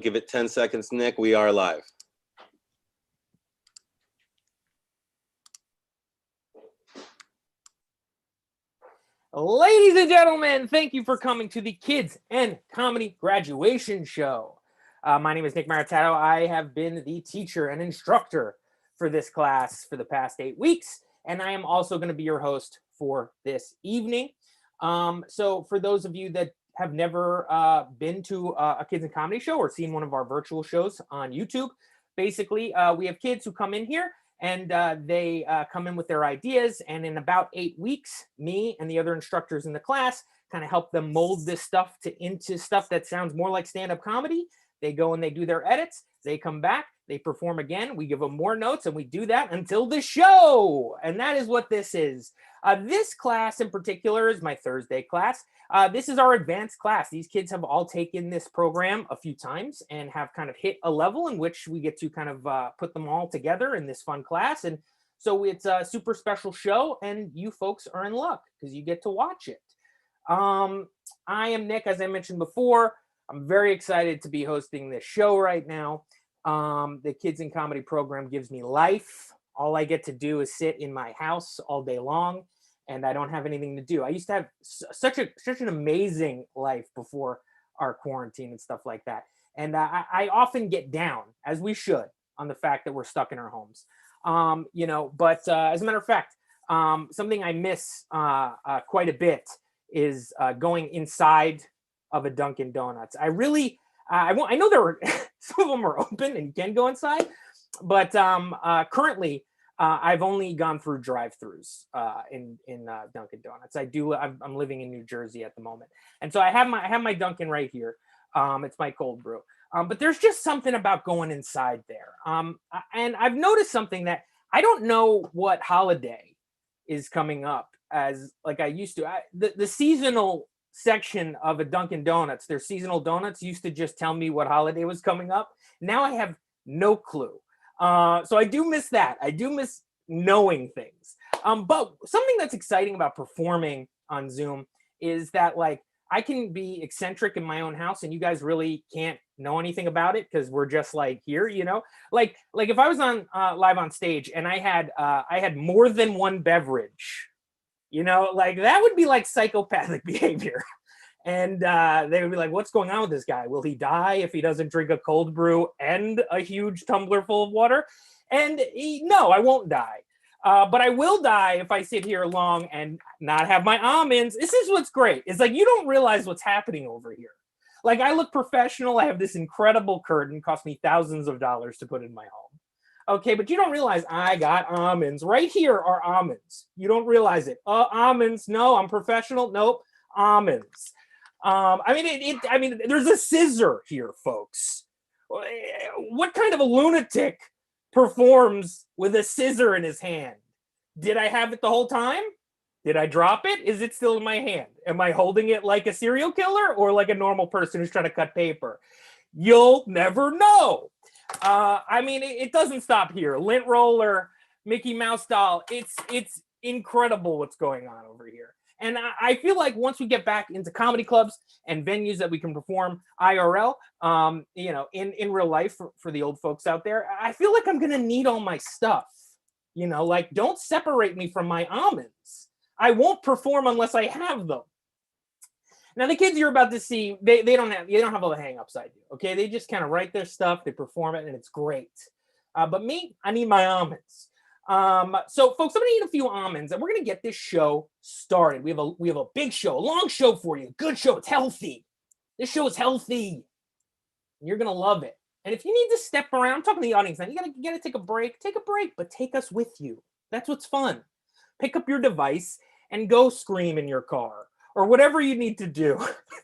Give it 10 seconds, Nick. We are live. Ladies and gentlemen, thank you for coming to the Kids and Comedy Graduation Show. My name is Nick Maritato. I have been the teacher and instructor for this class for the past 8 weeks, and I am also going to be your host for this evening. So for those of you that have never been to a Kids and Comedy show or seen one of our virtual shows on YouTube, basically we have kids who come in here and they come in with their ideas, and in about 8 weeks, me and the other instructors in the class kind of help them mold this stuff into stuff that sounds more like stand-up comedy. They go and they do their edits, they come back, they perform again, we give them more notes, and we do that until the show. And that is what this is. This class in particular is my Thursday class. This is our advanced class. These kids have all taken this program a few times and have kind of hit a level in which we get to kind of put them all together in this fun class. And so it's a super special show, and you folks are in luck because you get to watch it. I am Nick, as I mentioned before. I'm very excited to be hosting this show right now. The Kids in Comedy program gives me life. All I get to do is sit in my house all day long, and I don't have anything to do. I used to have such an amazing life before our quarantine and stuff like that. And I often get down, as we should, on the fact that we're stuck in our homes. But as a matter of fact, something I miss quite a bit is going inside of a Dunkin' Donuts. I know there are some of them are open and you can go inside, but currently I've only gone through drive-throughs in Dunkin' Donuts. I'm living in New Jersey at the moment, and so I have my Dunkin' right here. It's my cold brew, but there's just something about going inside there. And I've noticed something that I don't know what holiday is coming up as like I used to. The seasonal section of a Dunkin' Donuts, their seasonal donuts, used to just tell me what holiday was coming up. Now I have no clue. So I do miss that. I do miss knowing things. But something that's exciting about performing on Zoom is that like I can be eccentric in my own house and you guys really can't know anything about it because we're just like here, you know? Like if I was on live on stage and I had more than one beverage, you know, like that would be like psychopathic behavior. And they would be like, what's going on with this guy? Will he die if he doesn't drink a cold brew and a huge tumbler full of water? And no, I won't die. But I will die if I sit here long and not have my almonds. This is what's great. It's like you don't realize what's happening over here. Like I look professional. I have this incredible curtain, cost me thousands of dollars to put in my home. Okay, but you don't realize I got almonds. Right here are almonds. You don't realize it. Almonds. No, I'm professional. Nope. Almonds. I mean, there's a scissor here, folks. What kind of a lunatic performs with a scissor in his hand? Did I have it the whole time? Did I drop it? Is it still in my hand? Am I holding it like a serial killer or like a normal person who's trying to cut paper? You'll never know. It doesn't stop here. Lint roller, Mickey Mouse doll. It's incredible what's going on over here. And I feel like once we get back into comedy clubs and venues that we can perform IRL, in real life for the old folks out there, I feel like I'm going to need all my stuff. You know, like don't separate me from my almonds. I won't perform unless I have them. Now the kids you're about to see, they don't have all the hang-ups I do. Okay, they just kind of write their stuff, they perform it, and it's great. But me, I need my almonds. So folks, I'm gonna eat a few almonds, and we're gonna get this show started. We have a big show, a long show for you, good show. It's healthy. This show is healthy. You're gonna love it. And if you need to step around, I'm talking to the audience now. You gotta take a break, but take us with you. That's what's fun. Pick up your device and go scream in your car or whatever you need to do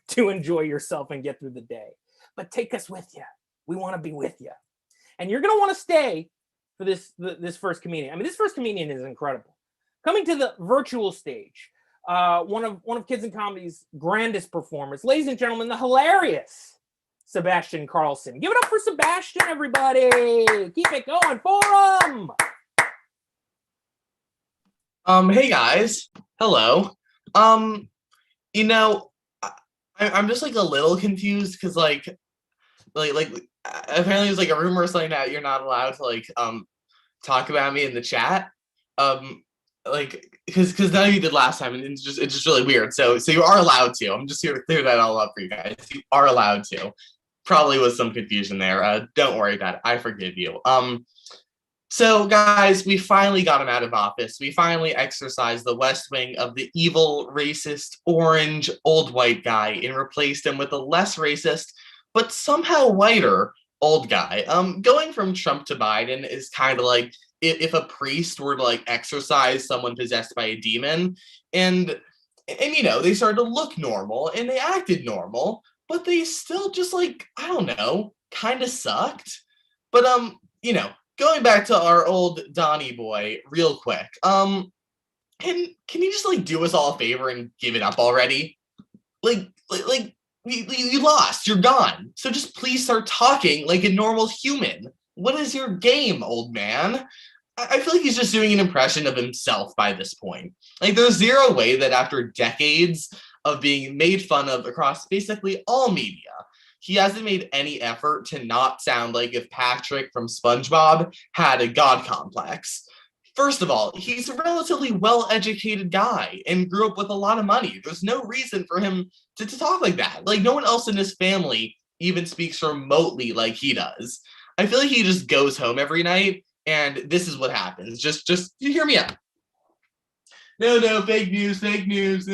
to enjoy yourself and get through the day. But take us with you. We want to be with you. And you're going to want to stay for this first comedian. I mean, this first comedian is incredible. Coming to the virtual stage, one of Kids in Comedy's grandest performers, ladies and gentlemen, the hilarious Sebastian Carlson. Give it up for Sebastian, everybody. Keep it going for him. Hey guys. Hello. I'm just like a little confused because like apparently there's like a rumor saying that you're not allowed to talk about me in the chat. Because none of you did last time, and it's just really weird. So you are allowed to. I'm just here to clear that all up for you guys. You are allowed to. Probably was some confusion there. Don't worry about it. I forgive you. So guys, we finally got him out of office. We finally exorcised the West Wing of the evil, racist, orange, old white guy and replaced him with a less racist, but somehow whiter old guy. Going from Trump to Biden is kind of like if a priest were to like exorcise someone possessed by a demon, and they started to look normal and they acted normal, but they still just I don't know, kind of sucked. But going back to our old Donnie boy real quick, can you just do us all a favor and give it up already? You lost, you're gone. So just please start talking like a normal human. What is your game, old man? I feel like he's just doing an impression of himself by this point. There's zero way that after decades of being made fun of across basically all media, he hasn't made any effort to not sound like if Patrick from SpongeBob had a god complex. First of all, he's a relatively well-educated guy and grew up with a lot of money. There's no reason for him to talk like that. No one else in his family even speaks remotely like he does. I feel like he just goes home every night and this is what happens. Just you hear me out. No, fake news, fake news.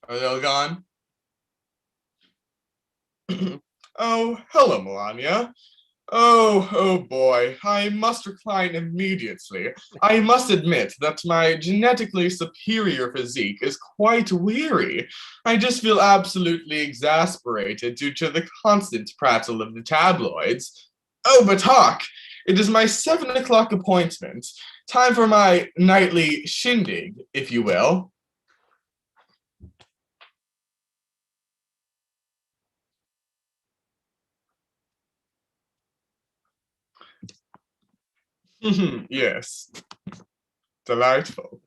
Are they all gone? Oh, hello, Melania. Oh boy, I must recline immediately. I must admit that my genetically superior physique is quite weary. I just feel absolutely exasperated due to the constant prattle of the tabloids. Oh, but hark! It is my 7 o'clock appointment. Time for my nightly shindig, if you will. Yes. Delightful.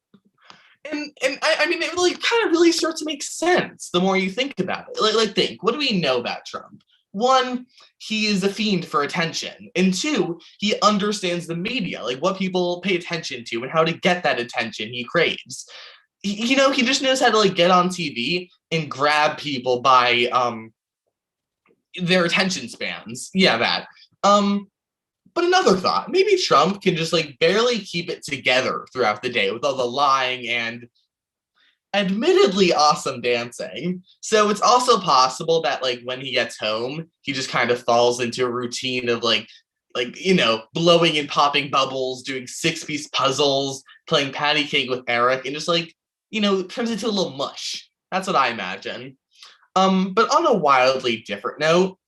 And I mean, it really kind of really starts to make sense the more you think about it. Think, what do we know about Trump? One, he is a fiend for attention. And two, he understands the media, what people pay attention to and how to get that attention he craves. He just knows how to get on TV and grab people by their attention spans. Yeah, that. But another thought, maybe Trump can just barely keep it together throughout the day with all the lying and admittedly awesome dancing. So it's also possible that when he gets home, he just kind of falls into a routine of blowing and popping bubbles, doing 6-piece puzzles, playing patty cake with Eric, and just turns into a little mush. That's what I imagine. But on a wildly different note,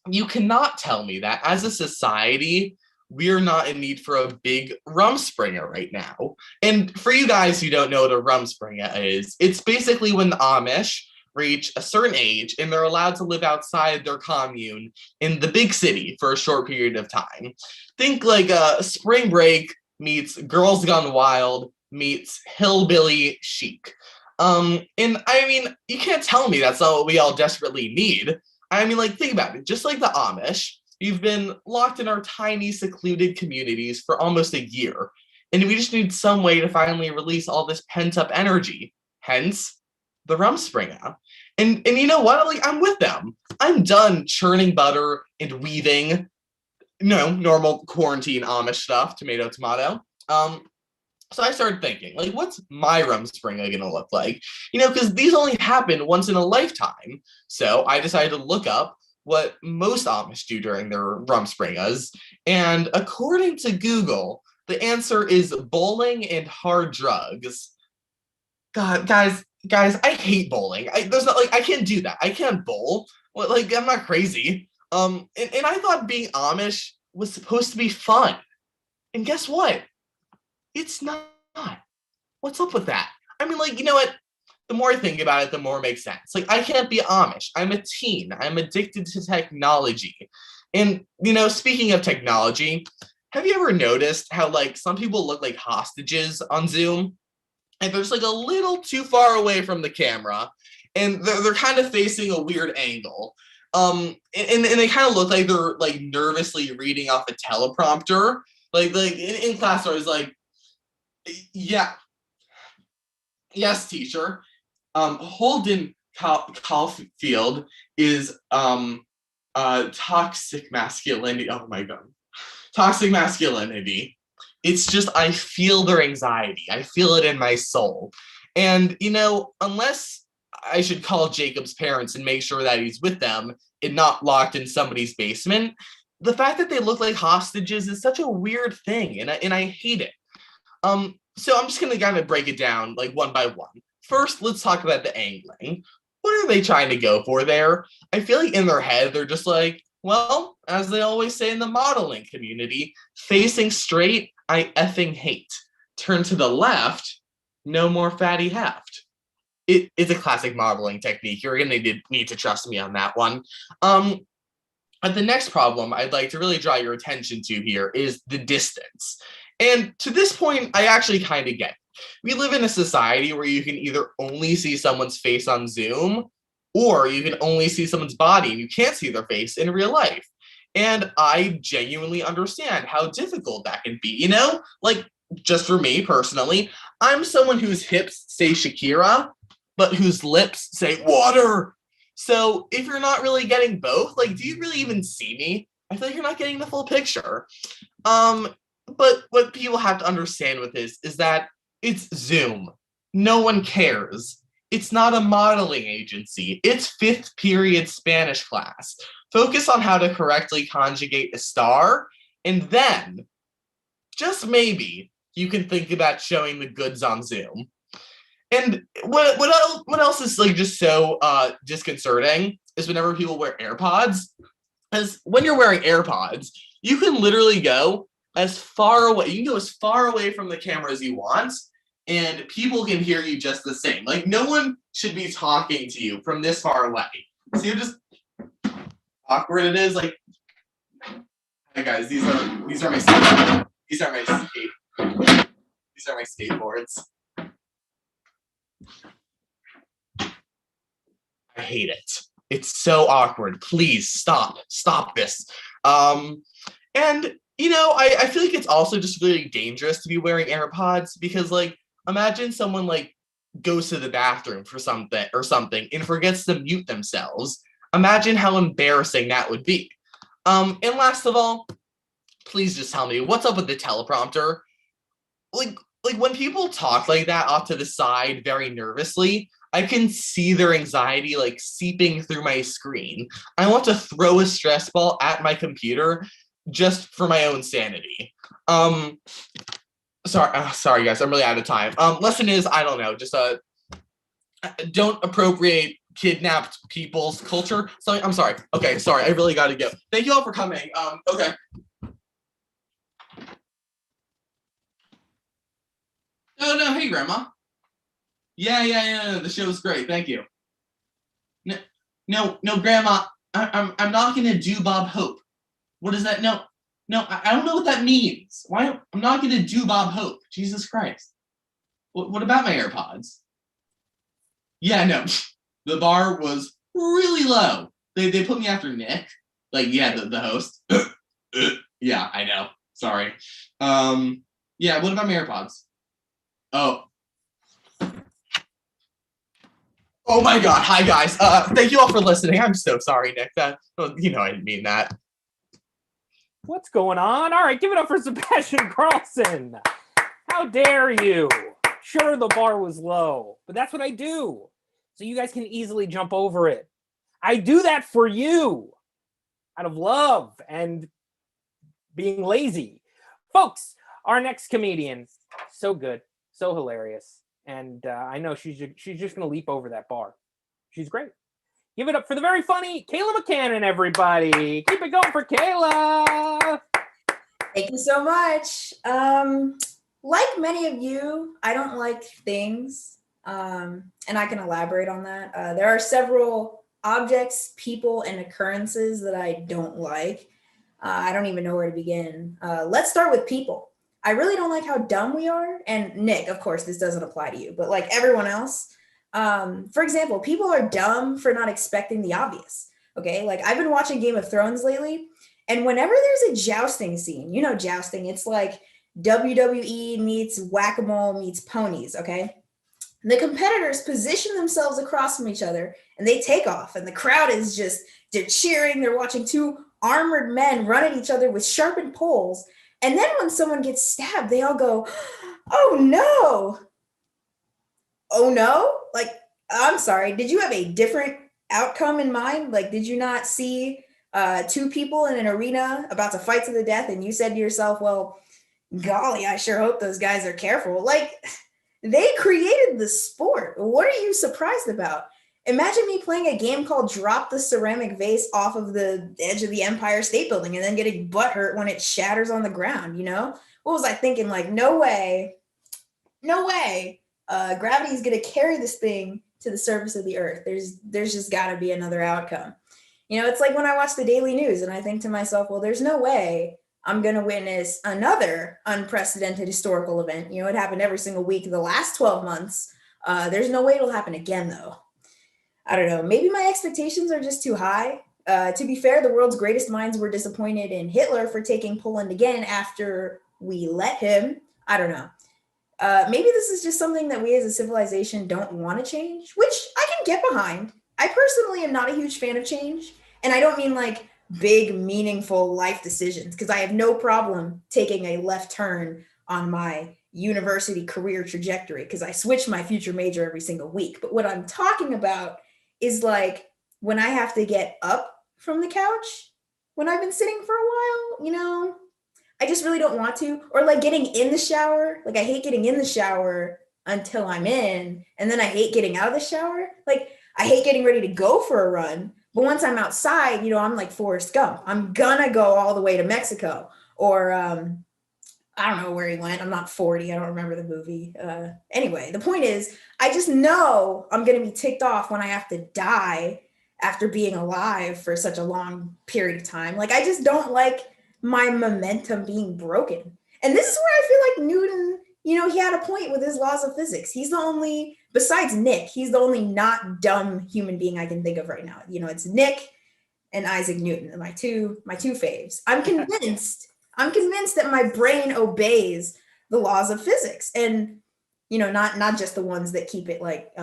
you cannot tell me that as a society, we're not in need for a big Rumspringa right now. And for you guys who don't know what a Rumspringa is, it's basically when the Amish reach a certain age and they're allowed to live outside their commune in the big city for a short period of time. Think Spring Break meets Girls Gone Wild meets Hillbilly Chic. And I mean, you can't tell me that's not what we all desperately need. I mean, think about it. Just like the Amish, you've been locked in our tiny, secluded communities for almost a year, and we just need some way to finally release all this pent-up energy. Hence, the Rumspringa. And you know what? I'm with them. I'm done churning butter and weaving, normal quarantine Amish stuff, tomato, tomato. So I started thinking, what's my Rumspringa gonna look like? Because these only happen once in a lifetime. So I decided to look up what most Amish do during their Rumspringas. And according to Google, the answer is bowling and hard drugs. God, guys, I hate bowling. I can't do that. I can't bowl. I'm not crazy. And I thought being Amish was supposed to be fun. And guess what? It's not. What's up with that? I mean, you know what? The more I think about it, the more it makes sense. I can't be Amish. I'm a teen. I'm addicted to technology. And, speaking of technology, have you ever noticed how, some people look like hostages on Zoom? and they're just like a little too far away from the camera, and they're kind of facing a weird angle. And they kind of look like they're like nervously reading off a teleprompter. Like in class, I was like, yeah, yes, teacher. Holden Caulfield is toxic masculinity. Oh my god, toxic masculinity. It's just I feel their anxiety. I feel it in my soul. And unless I should call Jacob's parents and make sure that he's with them and not locked in somebody's basement, the fact that they look like hostages is such a weird thing, and I hate it. So I'm just gonna kind of break it down like one by one. First, let's talk about the angling. What are they trying to go for there? I feel like in their head, they're just like, well, as they always say in the modeling community, facing straight, I effing hate. Turn to the left, no more fatty heft. It's a classic modeling technique. You're gonna need to trust me on that one. But the next problem I'd like to really draw your attention to here is the distance. And to this point, I actually kind of get it. We live in a society where you can either only see someone's face on Zoom, or you can only see someone's body and you can't see their face in real life. And I genuinely understand how difficult that can be. Like just for me personally, I'm someone whose hips say Shakira, but whose lips say water. So if you're not really getting both, like, do you really even see me? I feel like you're not getting the full picture. But what people have to understand with this is that it's Zoom. No one cares. It's not a modeling agency. It's 5th period Spanish class. Focus on how to correctly conjugate a star, and then, just maybe, you can think about showing the goods on Zoom. And what else is like just so disconcerting is whenever people wear AirPods. Because when you're wearing AirPods, you can literally go as far away. You can go as far away from the camera as you want, and people can hear you just the same. Like no one should be talking to you from this far away. See how just awkward it is? Like, hey guys, these are my skateboards. I hate it. It's so awkward. Please stop this. And I feel like it's also just really dangerous to be wearing AirPods because like imagine someone like goes to the bathroom for something and forgets to mute themselves. Imagine how embarrassing that would be. And last of all, please just tell me what's up with the teleprompter. Like when people talk like that off to the side very nervously, I can see their anxiety like seeping through my screen. I want to throw a stress ball at my computer just for my own sanity. Sorry guys, I'm really out of time. Lesson is, I don't know, just don't appropriate kidnapped people's culture. So I'm sorry. Okay, sorry, I really gotta go. Thank you all for coming. Okay. No, hey grandma. Yeah, the show's great, thank you. No, grandma, I'm not gonna do Bob Hope. What is that? No, I don't know what that means. Why? I'm not going to do Bob Hope. Jesus Christ. What about my AirPods? Yeah, no. The bar was really low. They put me after Nick. Like, yeah, the host. Yeah, I know. Sorry. Yeah, what about my AirPods? Oh my God. Hi, guys. Thank you all for listening. I'm so sorry, Nick. I didn't mean that. What's going on? All right, give it up for Sebastian Carlson. How dare you? Sure, the bar was low, but that's what I do. So you guys can easily jump over it. I do that for you out of love and being lazy. Folks, our next comedian, so good, so hilarious. And I know she's just going to leap over that bar. She's great. Give it up for the very funny Kayla McCannon, everybody. Keep it going for Kayla. Thank you so much. Like many of you, I don't like things, and I can elaborate on that. There are several objects, people, and occurrences that I don't like. I don't even know where to begin. Let's start with people. I really don't like how dumb we are. And Nick, of course, this doesn't apply to you, but like everyone else, for example, people are dumb for not expecting the obvious. Okay, like I've been watching Game of Thrones lately, and whenever there's a jousting scene, jousting, it's like WWE meets whack-a-mole meets ponies. Okay, the competitors position themselves across from each other and they take off, and the crowd is they're cheering. They're watching two armored men run at each other with sharpened poles. And then when someone gets stabbed, they all go, "Oh no. Oh no." Like, I'm sorry. Did you have a different outcome in mind? Like, did you not see two people in an arena about to fight to the death and you said to yourself, well, golly, I sure hope those guys are careful. Like, they created the sport. What are you surprised about? Imagine me playing a game called Drop the Ceramic Vase off of the edge of the Empire State Building and then getting butthurt when it shatters on the ground, What was I thinking? Like, no way. Gravity is going to carry this thing to the surface of the earth. There's just got to be another outcome. It's like when I watch the daily news and I think to myself, well, there's no way I'm going to witness another unprecedented historical event. It happened every single week the last 12 months. There's no way it'll happen again, though. I don't know. Maybe my expectations are just too high. To be fair, the world's greatest minds were disappointed in Hitler for taking Poland again after we let him. I don't know. Maybe this is just something that we as a civilization don't want to change, which I can get behind. I personally am not a huge fan of change. And I don't mean like big, meaningful life decisions, because I have no problem taking a left turn on my university career trajectory because I switch my future major every single week. But what I'm talking about is like when I have to get up from the couch when I've been sitting for a while, I just really don't want to. Or like getting in the shower. Like I hate getting in the shower until I'm in, and then I hate getting out of the shower. Like I hate getting ready to go for a run. But once I'm outside, I'm like Forrest Gump. I'm gonna go all the way to Mexico. Or I don't know where he went. I'm not 40. I don't remember the movie. Anyway, the point is, I just know I'm going to be ticked off when I have to die after being alive for such a long period of time. Like, I just don't like my momentum being broken. And this is where I feel like Newton, he had a point with his laws of physics. He's the only, besides Nick, he's the only not dumb human being I can think of right now. It's Nick and Isaac Newton, my two faves. I'm convinced that my brain obeys the laws of physics, and not just the ones that keep it like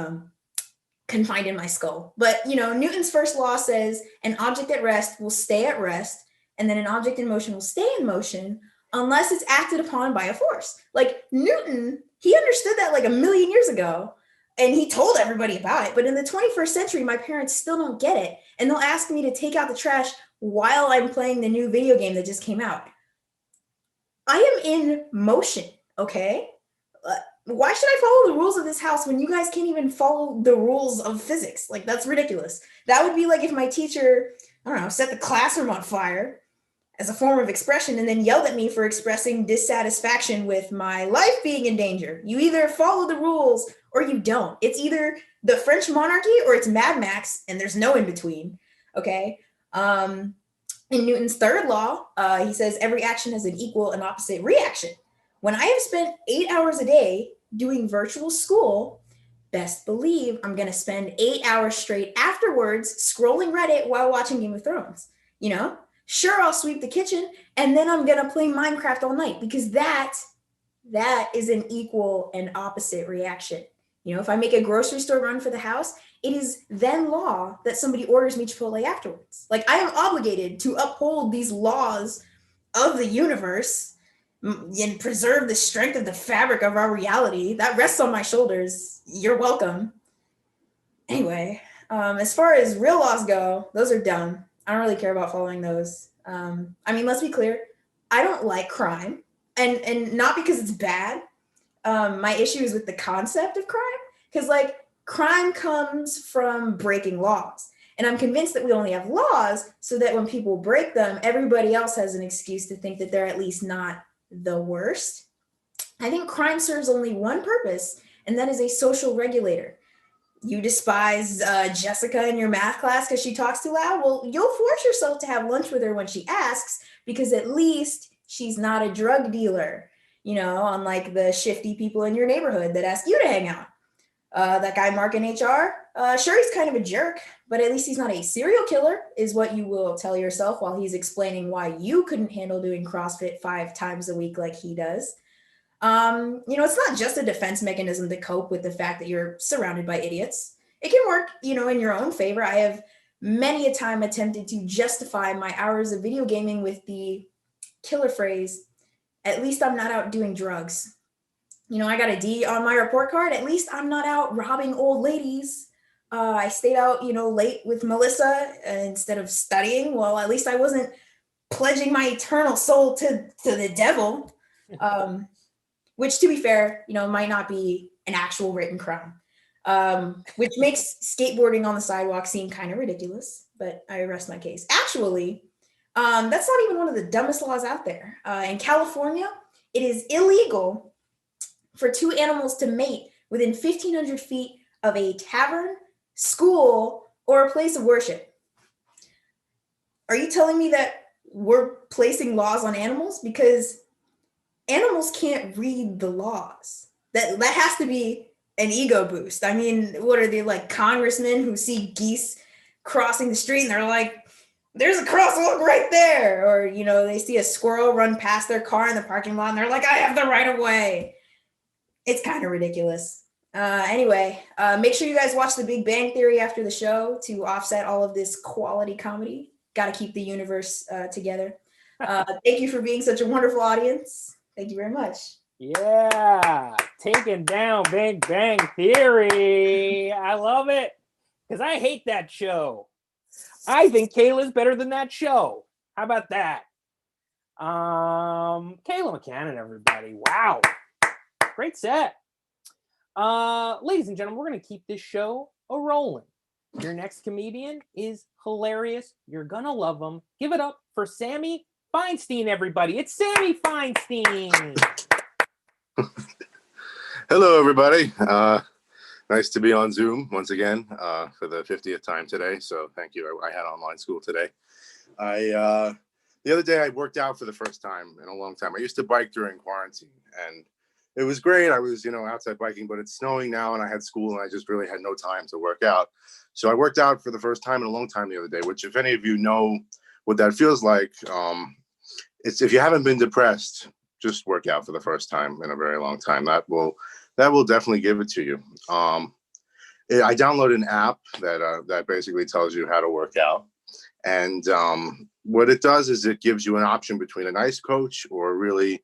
confined in my skull. But Newton's first law says an object at rest will stay at rest, and then an object in motion will stay in motion unless it's acted upon by a force. Like Newton, he understood that like a million years ago, and he told everybody about it. But in the 21st century, my parents still don't get it, and they'll ask me to take out the trash while I'm playing the new video game that just came out. I am in motion, okay? Why should I follow the rules of this house when you guys can't even follow the rules of physics? Like, that's ridiculous. That would be like if my teacher, I don't know, set the classroom on fire as a form of expression and then yelled at me for expressing dissatisfaction with my life being in danger. You either follow the rules or you don't. It's either the French monarchy or it's Mad Max, and there's no in between, okay? In Newton's third law, he says every action has an equal and opposite reaction. When I have spent 8 hours a day doing virtual school, best believe I'm going to spend 8 hours straight afterwards scrolling Reddit while watching Game of Thrones. Sure, I'll sweep the kitchen, and then I'm going to play Minecraft all night, because that is an equal and opposite reaction. If I make a grocery store run for the house, it is then law that somebody orders me Chipotle afterwards. Like, I am obligated to uphold these laws of the universe and preserve the strength of the fabric of our reality. That rests on my shoulders. You're welcome. Anyway, as far as real laws go, those are dumb. I don't really care about following those. Let's be clear. I don't like crime, and not because it's bad. My issue is with the concept of crime, because like crime comes from breaking laws. And I'm convinced that we only have laws so that when people break them, everybody else has an excuse to think that they're at least not the worst. I think crime serves only one purpose, and that is a social regulator. You despise Jessica in your math class because she talks too loud? Well, you'll force yourself to have lunch with her when she asks, because at least she's not a drug dealer. unlike the shifty people in your neighborhood that ask you to hang out. That guy, Mark in HR, sure, he's kind of a jerk, but at least he's not a serial killer, is what you will tell yourself while he's explaining why you couldn't handle doing CrossFit 5 times a week like he does. It's not just a defense mechanism to cope with the fact that you're surrounded by idiots. It can work, in your own favor. I have many a time attempted to justify my hours of video gaming with the killer phrase, at least I'm not out doing drugs. I got a D on my report card. At least I'm not out robbing old ladies. I stayed out, late with Melissa instead of studying. Well, at least I wasn't pledging my eternal soul to the devil, which, to be fair, might not be an actual written crime, which makes skateboarding on the sidewalk seem kind of ridiculous. But I rest my case. Actually, that's not even one of the dumbest laws out there. In California, it is illegal for 2 animals to mate within 1,500 feet of a tavern, school, or a place of worship. Are you telling me that we're placing laws on animals? Because animals can't read the laws. That has to be an ego boost. I mean, what are they, like congressmen who see geese crossing the street and they're like, there's a crosswalk right there. Or, they see a squirrel run past their car in the parking lot and they're like, I have the right of way. It's kind of ridiculous. Anyway, make sure you guys watch The Big Bang Theory after the show to offset all of this quality comedy. Got to keep the universe together. Thank you for being such a wonderful audience. Thank you very much. Yeah, taking down Big Bang Theory. I love it because I hate that show. I think Kayla's better than that show. How about that? Kayla McCannon, everybody. Wow. Great set. Ladies and gentlemen, we're going to keep this show a-rolling. Your next comedian is hilarious. You're going to love him. Give it up for Sammy Feinstein, everybody. It's Sammy Feinstein. Hello, everybody. Nice to be on Zoom once again for the 50th time today. So thank you. I had online school today. The other day I worked out for the first time in a long time. I used to bike during quarantine and it was great. I was, outside biking, but it's snowing now and I had school and I just really had no time to work out. So I worked out for the first time in a long time the other day, which if any of you know what that feels like, it's if you haven't been depressed, just work out for the first time in a very long time. That will definitely give it to you. I downloaded an app that basically tells you how to work out. And what it does is it gives you an option between a nice coach or a really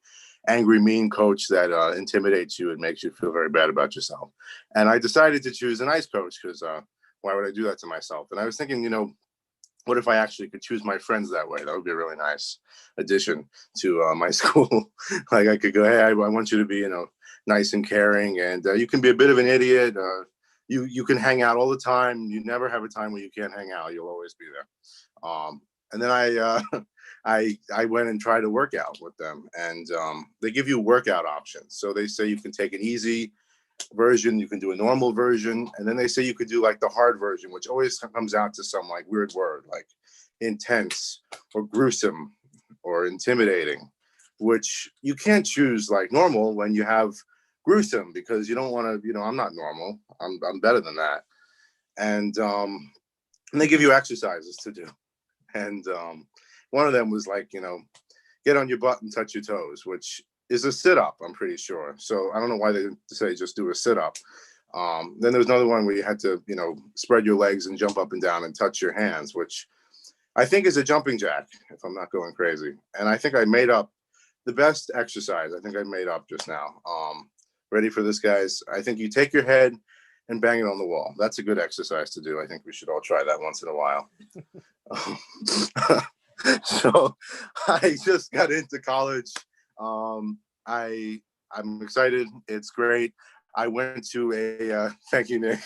angry, mean coach that intimidates you and makes you feel very bad about yourself. And I decided to choose a nice coach because why would I do that to myself? And I was thinking, what if I actually could choose my friends that way? That would be a really nice addition to my school. Like I could go, hey, I want you to be, nice and caring, and you can be a bit of an idiot. You can hang out all the time. You never have a time where you can't hang out. You'll always be there. And then I went and tried to work out with them, and they give you workout options. So they say you can take an easy version, you can do a normal version, and then they say you could do like the hard version, which always comes out to some like weird word like intense or gruesome or intimidating, which you can't choose like normal when you have gruesome, because you don't want to, I'm not normal. I'm better than that. And they give you exercises to do. And one of them was like, get on your butt and touch your toes, which is a sit-up, I'm pretty sure. So I don't know why they didn't say just do a sit-up. Then there was another one where you had to, spread your legs and jump up and down and touch your hands, which I think is a jumping jack, if I'm not going crazy. And I think I made up the best exercise. I think I made up just now. Ready for this, guys? I think you take your head and bang it on the wall. That's a good exercise to do. I think we should all try that once in a while. So I just got into college. I'm excited. It's great. I went to a thank you, Nick.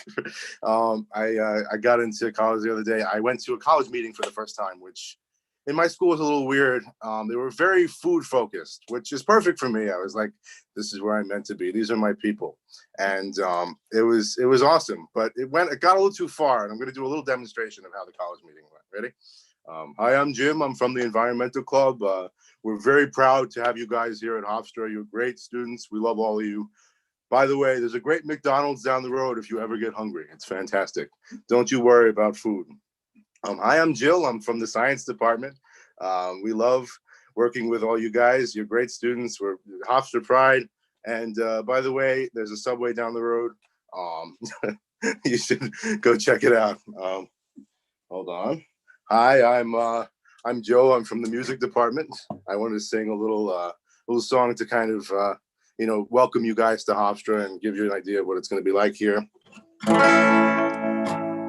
I got into college the other day. I went to a college meeting for the first time, which in my school was a little weird. They were very food focused, which is perfect for me. I was like, this is where I'm meant to be. These are my people. And it was awesome, but it got a little too far. And I'm going to do a little demonstration of how the college meeting went. Ready? Hi, I'm Jim. I'm from the Environmental Club. We're very proud to have you guys here at Hofstra. You're great students. We love all of you. By the way, there's a great McDonald's down the road if you ever get hungry. It's fantastic. Don't you worry about food. Hi, I'm Jill. I'm from the science department. We love working with all you guys. You're great students. We're Hofstra Pride. And by the way, there's a Subway down the road. You should go check it out. Hold on. Hi, I'm Joe. I'm from the music department. I wanted to sing a little song to kind of welcome you guys to Hofstra and give you an idea of what it's going to be like here.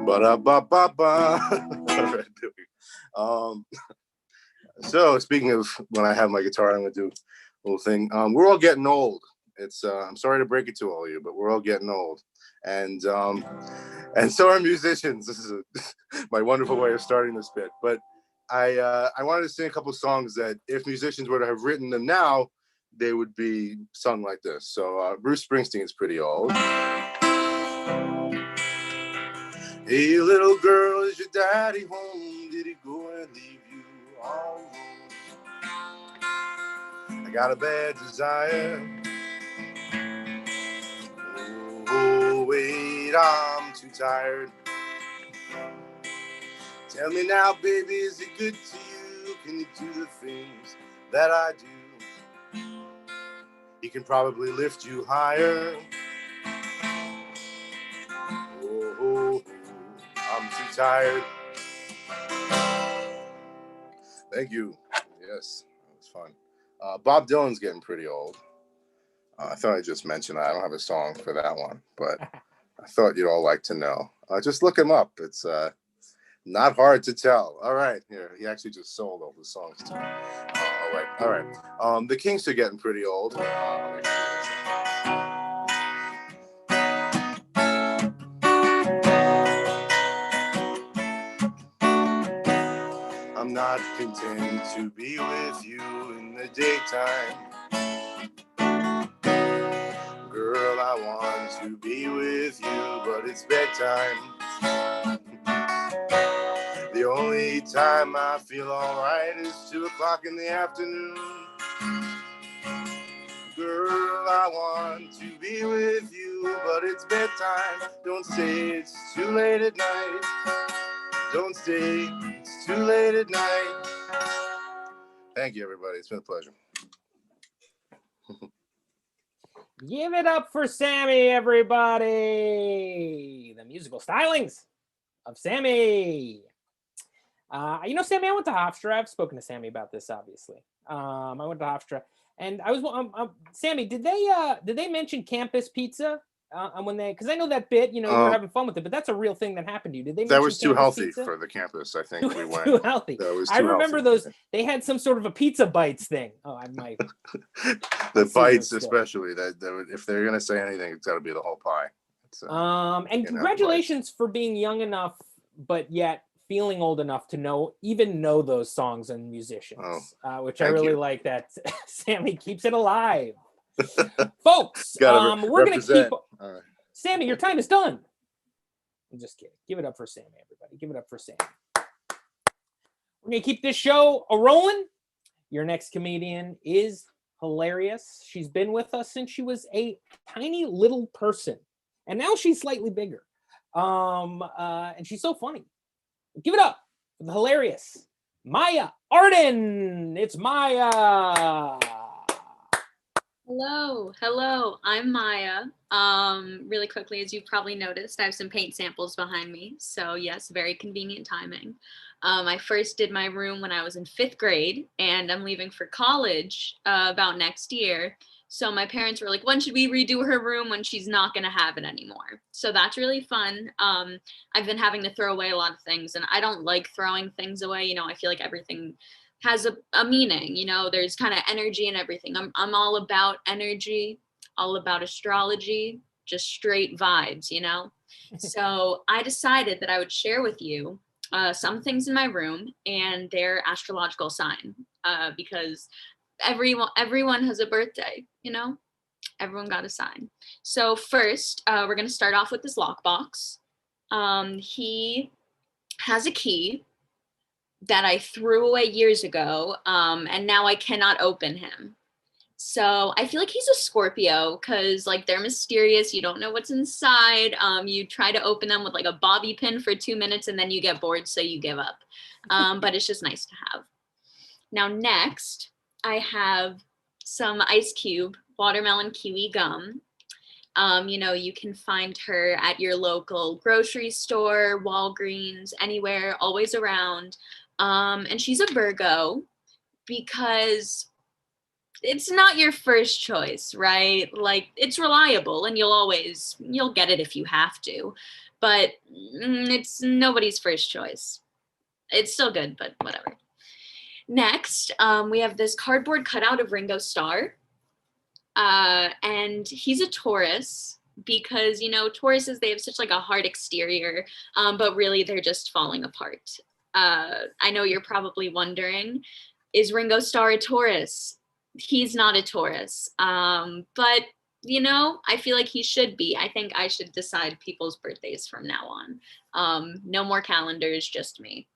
Ba-da-ba-ba-ba. All right, there we go. So speaking of when I have my guitar, I'm going to do a little thing. We're all getting old. It's I'm sorry to break it to all of you, but we're all getting old, and so are musicians. This is my wonderful way of starting this bit. But I wanted to sing a couple of songs that if musicians were to have written them now, they would be sung like this. So Bruce Springsteen is pretty old. Hey, little girl, is your daddy home? Did he go and leave you all alone? I got a bad desire. Oh, wait, I'm too tired. Tell me now, baby, is it good to you? Can you do the things that I do? He can probably lift you higher. Oh, I'm too tired. Thank you. Yes, that was fun. Bob Dylan's getting pretty old. I thought I just mentioned that. I don't have a song for that one, but I thought you'd all like to know. Just look him up. It's not hard to tell. All right, here. He actually just sold all the songs to me. All right. The Kinks are getting pretty old. I'm not content to be with you in the daytime. Girl, I want to be with you, but it's bedtime. The only time I feel alright is 2 o'clock in the afternoon. Girl, I want to be with you, but it's bedtime. Don't say it's too late at night. Don't say it's too late at night. Thank you, everybody. It's been a pleasure. Give it up for Sammy, everybody. The musical stylings of Sammy. Sammy, I went to Hofstra. I've spoken to Sammy about this, obviously. I went to Hofstra, and I was Sammy. Did they mention campus pizza? Because I know that bit, you were having fun with it, but that's a real thing that happened to you. Did they? That was too healthy pizza? For the campus. I think we went too healthy. That was I too remember healthy. those. They had some sort of a pizza bites thing. Oh, I might. The bites, especially that if they're gonna say anything, it's got to be the whole pie. And congratulations for being young enough, but yet feeling old enough to know those songs and musicians, which I really like that Sammy keeps it alive. Folks, we're going to keep... Sammy, your time is done. I'm just kidding. Give it up for Sammy, everybody. Give it up for Sammy. We're going to keep this show a-rolling. Your next comedian is hilarious. She's been with us since she was a tiny little person. And now she's slightly bigger. And she's so funny. Give it up for the hilarious Maya Arden. It's Maya. Hello. I'm Maya. Really quickly, as you've probably noticed, I have some paint samples behind me. So yes, very convenient timing. I first did my room when I was in 5th grade, and I'm leaving for college about next year. So my parents were like, when should we redo her room when she's not going to have it anymore? So that's really fun. I've been having to throw away a lot of things, and I don't like throwing things away. I feel like everything has a meaning, there's kind of energy and everything. I'm all about energy, all about astrology, just straight vibes, So I decided that I would share with you some things in my room and their astrological sign, because everyone has a birthday, everyone got a sign. So first, we're going to start off with this lockbox. He has a key that I threw away years ago, and now I cannot open him. So I feel like he's a Scorpio because like they're mysterious. You don't know what's inside. You try to open them with like a bobby pin for 2 minutes and then you get bored, so you give up. But it's just nice to have. Now next, I have some Ice Cube watermelon kiwi gum. You know, you can find her at your local grocery store, Walgreens, anywhere, always around. And she's a Virgo because it's not your first choice, right? Like it's reliable and you'll get it if you have to, but it's nobody's first choice. It's still good, but whatever. Next, we have this cardboard cutout of Ringo Starr. And he's a Taurus because, you know, Tauruses, they have such like a hard exterior, but really they're just falling apart. I know you're probably wondering, is Ringo Starr a Taurus? He's not a Taurus, but you know, I feel like he should be. I think I should decide people's birthdays from now on. No more calendars, just me.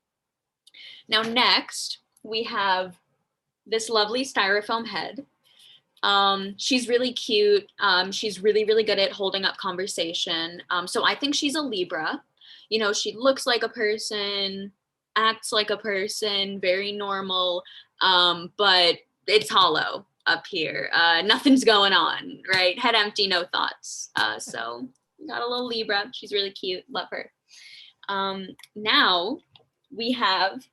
Now next, we have this lovely styrofoam head. She's really cute. She's really, really good at holding up conversation. So I think she's a Libra. You know, she looks like a person, acts like a person, very normal, but it's hollow up here. Nothing's going on, right? Head empty, no thoughts. So got a little Libra. She's really cute. Love her. Now we have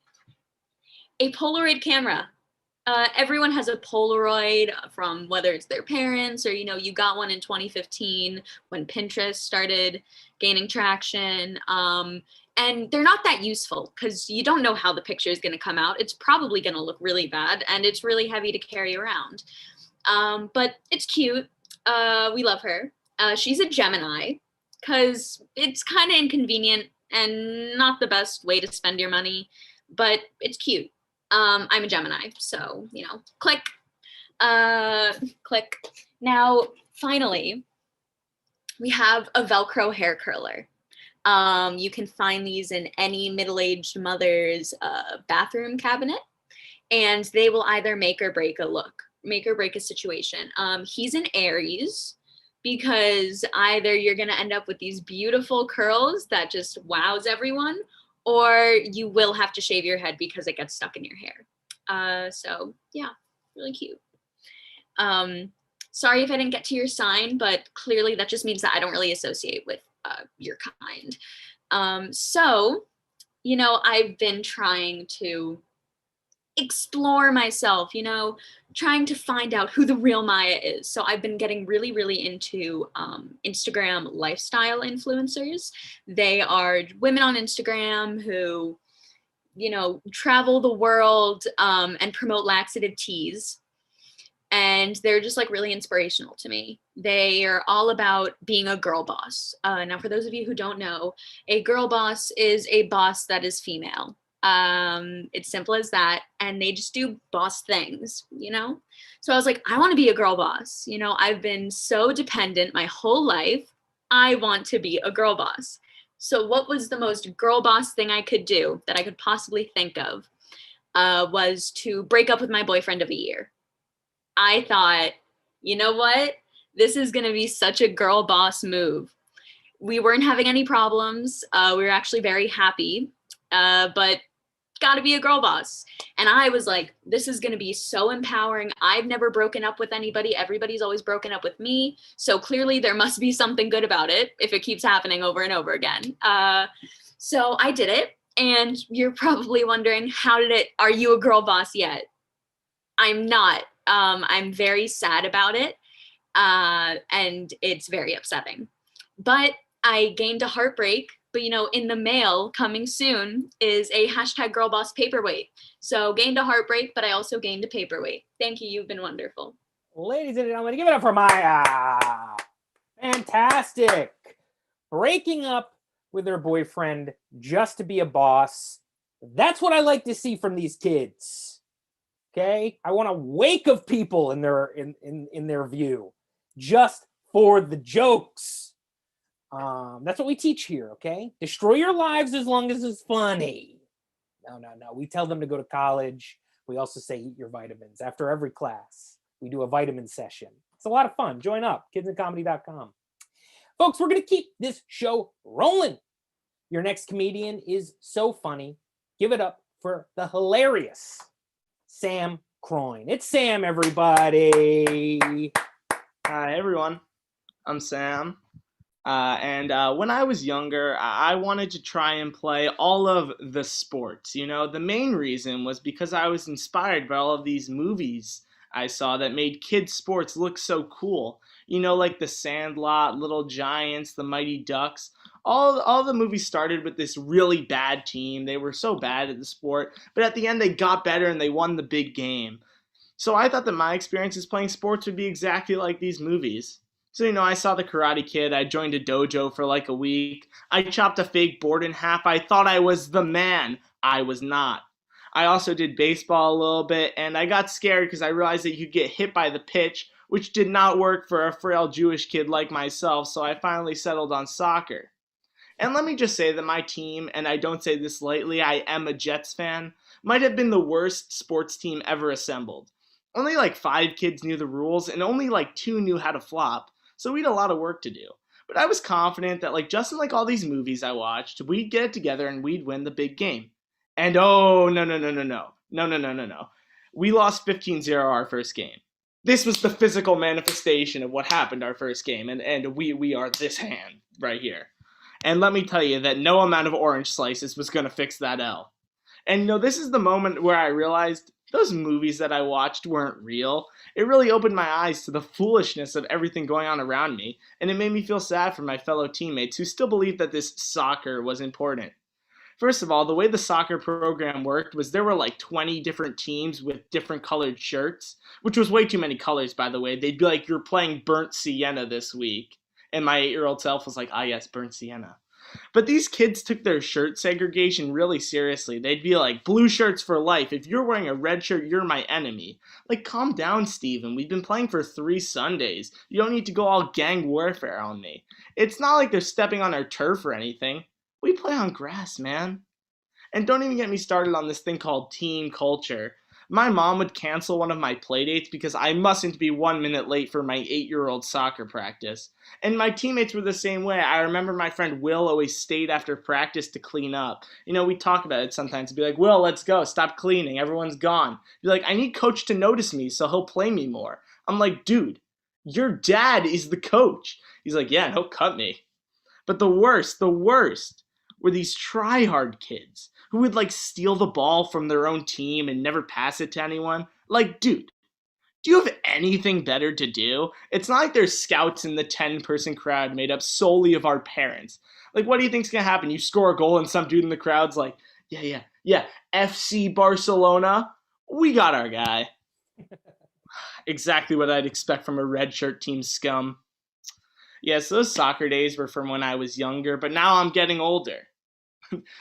a Polaroid camera. Everyone has a Polaroid from whether it's their parents or, you know, you got one in 2015 when Pinterest started gaining traction. And they're not that useful because you don't know how the picture is going to come out. It's probably going to look really bad and it's really heavy to carry around. But it's cute. We love her. She's a Gemini because it's kind of inconvenient and not the best way to spend your money, but it's cute. I'm a Gemini, so, you know, click, click. Now, finally, we have a Velcro hair curler. You can find these in any middle-aged mother's bathroom cabinet, and they will either make or break a look, make or break a situation. He's an Aries because either you're gonna end up with these beautiful curls that just wows everyone, or you will have to shave your head because it gets stuck in your hair. So yeah, really cute. Sorry if I didn't get to your sign, but clearly that just means that I don't really associate with your kind. So, you know, I've been trying to explore myself, you know, trying to find out who the real Maya is. So I've been getting really, really into Instagram lifestyle influencers. They are women on Instagram who, you know, travel the world and promote laxative teas. And they're just like really inspirational to me. They are all about being a girl boss. Now, for those of you who don't know, a girl boss is a boss that is female. It's simple as that. And they just do boss things, you know? So I was like, I want to be a girl boss. You know, I've been so dependent my whole life. I want to be a girl boss. So what was the most girl boss thing I could do that I could possibly think of was to break up with my boyfriend of a year. I thought, you know what? This is going to be such a girl boss move. We weren't having any problems. We were actually very happy, but got to be a girl boss. And I was like, this is going to be so empowering. I've never broken up with anybody. Everybody's always broken up with me. So clearly there must be something good about it if it keeps happening over and over again. So I did it. And you're probably wondering, are you a girl boss yet? I'm not. I'm very sad about it. And it's very upsetting. But I gained a heartbreak. But, you know, in the mail coming soon is a #girlboss paperweight. So gained a heartbreak, but I also gained a paperweight. Thank you. You've been wonderful. Ladies and gentlemen, give it up for Maya. Fantastic. Breaking up with her boyfriend just to be a boss. That's what I like to see from these kids. Okay, I want a wake of people in their view, just for the jokes. That's what we teach here. Okay, destroy your lives as long as it's funny. No. We tell them to go to college. We also say eat your vitamins. After every class, we do a vitamin session. It's a lot of fun. Join up, kidsandcomedy.com. Folks, we're going to keep this show rolling. Your next comedian is so funny. Give it up for the hilarious Sam Croyne. It's Sam, everybody. Hi, everyone. I'm Sam. And when I was younger, I wanted to try and play all of the sports. You know, the main reason was because I was inspired by all of these movies I saw that made kids' sports look so cool. You know, like The Sandlot, Little Giants, The Mighty Ducks. All the movies started with this really bad team. They were so bad at the sport, but at the end they got better and they won the big game. So I thought that my experiences playing sports would be exactly like these movies. So, you know, I saw The Karate Kid. I joined a dojo for like a week. I chopped a fake board in half. I thought I was the man. I was not. I also did baseball a little bit, and I got scared because I realized that you get hit by the pitch, which did not work for a frail Jewish kid like myself, so I finally settled on soccer. And let me just say that my team, and I don't say this lightly, I am a Jets fan, might have been the worst sports team ever assembled. Only like 5 kids knew the rules, and only like 2 knew how to flop, so we had a lot of work to do. But I was confident that like just like all these movies I watched, we'd get it together and we'd win the big game. And oh, no. We lost 15-0 our first game. This was the physical manifestation of what happened our first game, and we are this hand right here. And let me tell you that no amount of orange slices was going to fix that L. And you know, this is the moment where I realized those movies that I watched weren't real. It really opened my eyes to the foolishness of everything going on around me, and it made me feel sad for my fellow teammates who still believed that this soccer was important. First of all, the way the soccer program worked was there were like 20 different teams with different colored shirts, which was way too many colors, by the way. They'd be like, you're playing burnt sienna this week. And my 8-year-old self was like, ah, yes, burnt sienna. But these kids took their shirt segregation really seriously. They'd be like, blue shirts for life. If you're wearing a red shirt, you're my enemy. Like, calm down, Steven. We've been playing for 3 Sundays. You don't need to go all gang warfare on me. It's not like they're stepping on our turf or anything. We play on grass, man. And don't even get me started on this thing called team culture. My mom would cancel one of my playdates because I mustn't be 1 minute late for my 8-year-old soccer practice. And my teammates were the same way. I remember my friend Will always stayed after practice to clean up. You know, we talk about it sometimes. Be like, Will, let's go. Stop cleaning. Everyone's gone. Be like, I need coach to notice me so he'll play me more. I'm like, dude, your dad is the coach. He's like, yeah, he'll cut me. But the worst were these try-hard kids who would like steal the ball from their own team and never pass it to anyone. Like, dude, do you have anything better to do? It's not like there's scouts in the 10-person crowd made up solely of our parents. Like, what do you think's gonna happen? You score a goal and some dude in the crowd's like, yeah, FC Barcelona, we got our guy. Exactly what I'd expect from a red shirt team scum. Yes, those soccer days were from when I was younger, but now I'm getting older.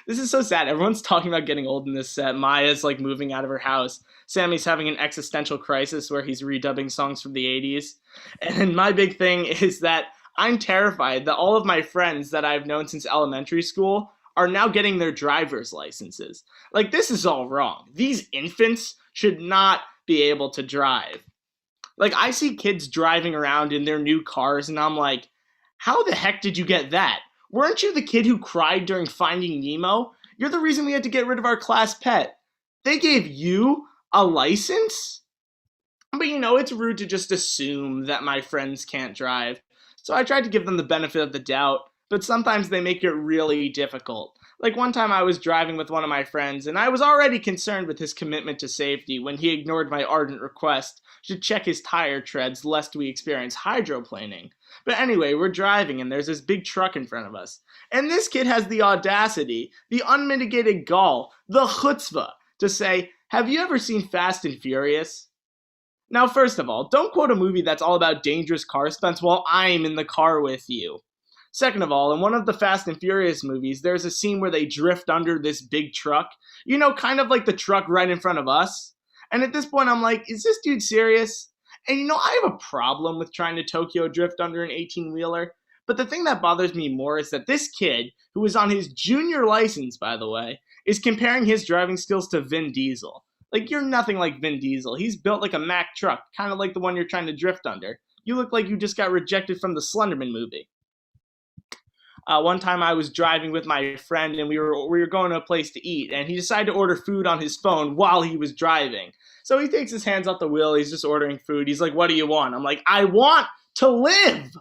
This is so sad. Everyone's talking about getting old in this set. Maya's like moving out of her house. Sammy's having an existential crisis where he's redubbing songs from the 80s. And my big thing is that I'm terrified that all of my friends that I've known since elementary school are now getting their driver's licenses. Like, this is all wrong. These infants should not be able to drive. Like, I see kids driving around in their new cars, and I'm like, how the heck did you get that? Weren't you the kid who cried during Finding Nemo? You're the reason we had to get rid of our class pet. They gave you a license? But you know, it's rude to just assume that my friends can't drive. So I tried to give them the benefit of the doubt, but sometimes they make it really difficult. Like one time I was driving with one of my friends, and I was already concerned with his commitment to safety when he ignored my ardent request to check his tire treads lest we experience hydroplaning. But anyway, we're driving and there's this big truck in front of us. And this kid has the audacity, the unmitigated gall, the chutzpah to say, have you ever seen Fast and Furious? Now, first of all, don't quote a movie that's all about dangerous car stunts while I'm in the car with you. Second of all, in one of the Fast and Furious movies, there's a scene where they drift under this big truck. You know, kind of like the truck right in front of us. And at this point, I'm like, is this dude serious? And you know, I have a problem with trying to Tokyo drift under an 18-wheeler, But the thing that bothers me more is that this kid, who is on his junior license, by the way, is comparing his driving skills to Vin Diesel. Like, you're nothing like Vin Diesel. He's built like a Mack truck, kind of like the one you're trying to drift under. You look like you just got rejected from the Slenderman movie. One time I was driving with my friend and we were going to a place to eat, and he decided to order food on his phone while he was driving. So he takes his hands off the wheel, he's just ordering food. He's like, "What do you want?" I'm like, "I want to live."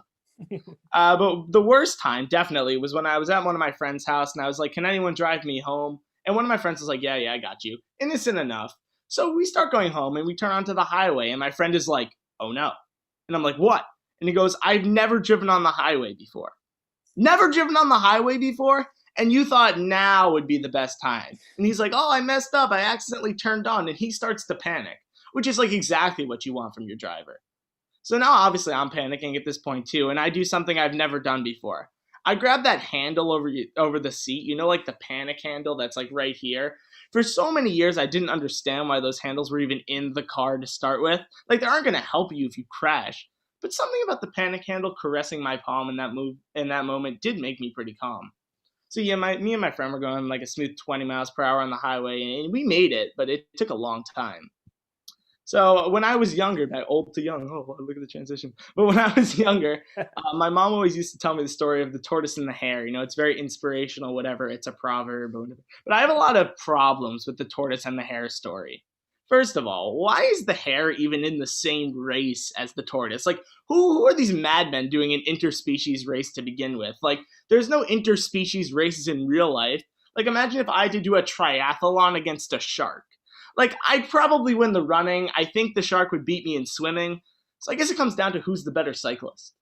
But the worst time definitely was when I was at one of my friend's house and I was like, "Can anyone drive me home?" And one of my friends was like, yeah, I got you. Innocent enough. So we start going home and we turn onto the highway and my friend is like, "Oh no." And I'm like, "What?" And he goes, "I've never driven on the highway before." Never driven on the highway before? And you thought now would be the best time. And he's like, "Oh, I messed up. I accidentally turned on." And he starts to panic, which is like exactly what you want from your driver. So now obviously I'm panicking at this point too. And I do something I've never done before. I grab that handle over the seat, you know, like the panic handle that's like right here. For so many years, I didn't understand why those handles were even in the car to start with. Like, they aren't going to help you if you crash. But something about the panic handle caressing my palm in that moment did make me pretty calm. So yeah, me and my friend were going like a smooth 20 miles per hour on the highway, and we made it, but it took a long time. So when I was younger, that old to young, oh, look at the transition. But when I was younger, my mom always used to tell me the story of the tortoise and the hare. You know, it's very inspirational, whatever. It's a proverb. But I have a lot of problems with the tortoise and the hare story. First of all, why is the hare even in the same race as the tortoise? Like, who are these madmen doing an interspecies race to begin with? Like, there's no interspecies races in real life. Like, imagine if I had to do a triathlon against a shark. Like, I'd probably win the running. I think the shark would beat me in swimming. So I guess it comes down to who's the better cyclist.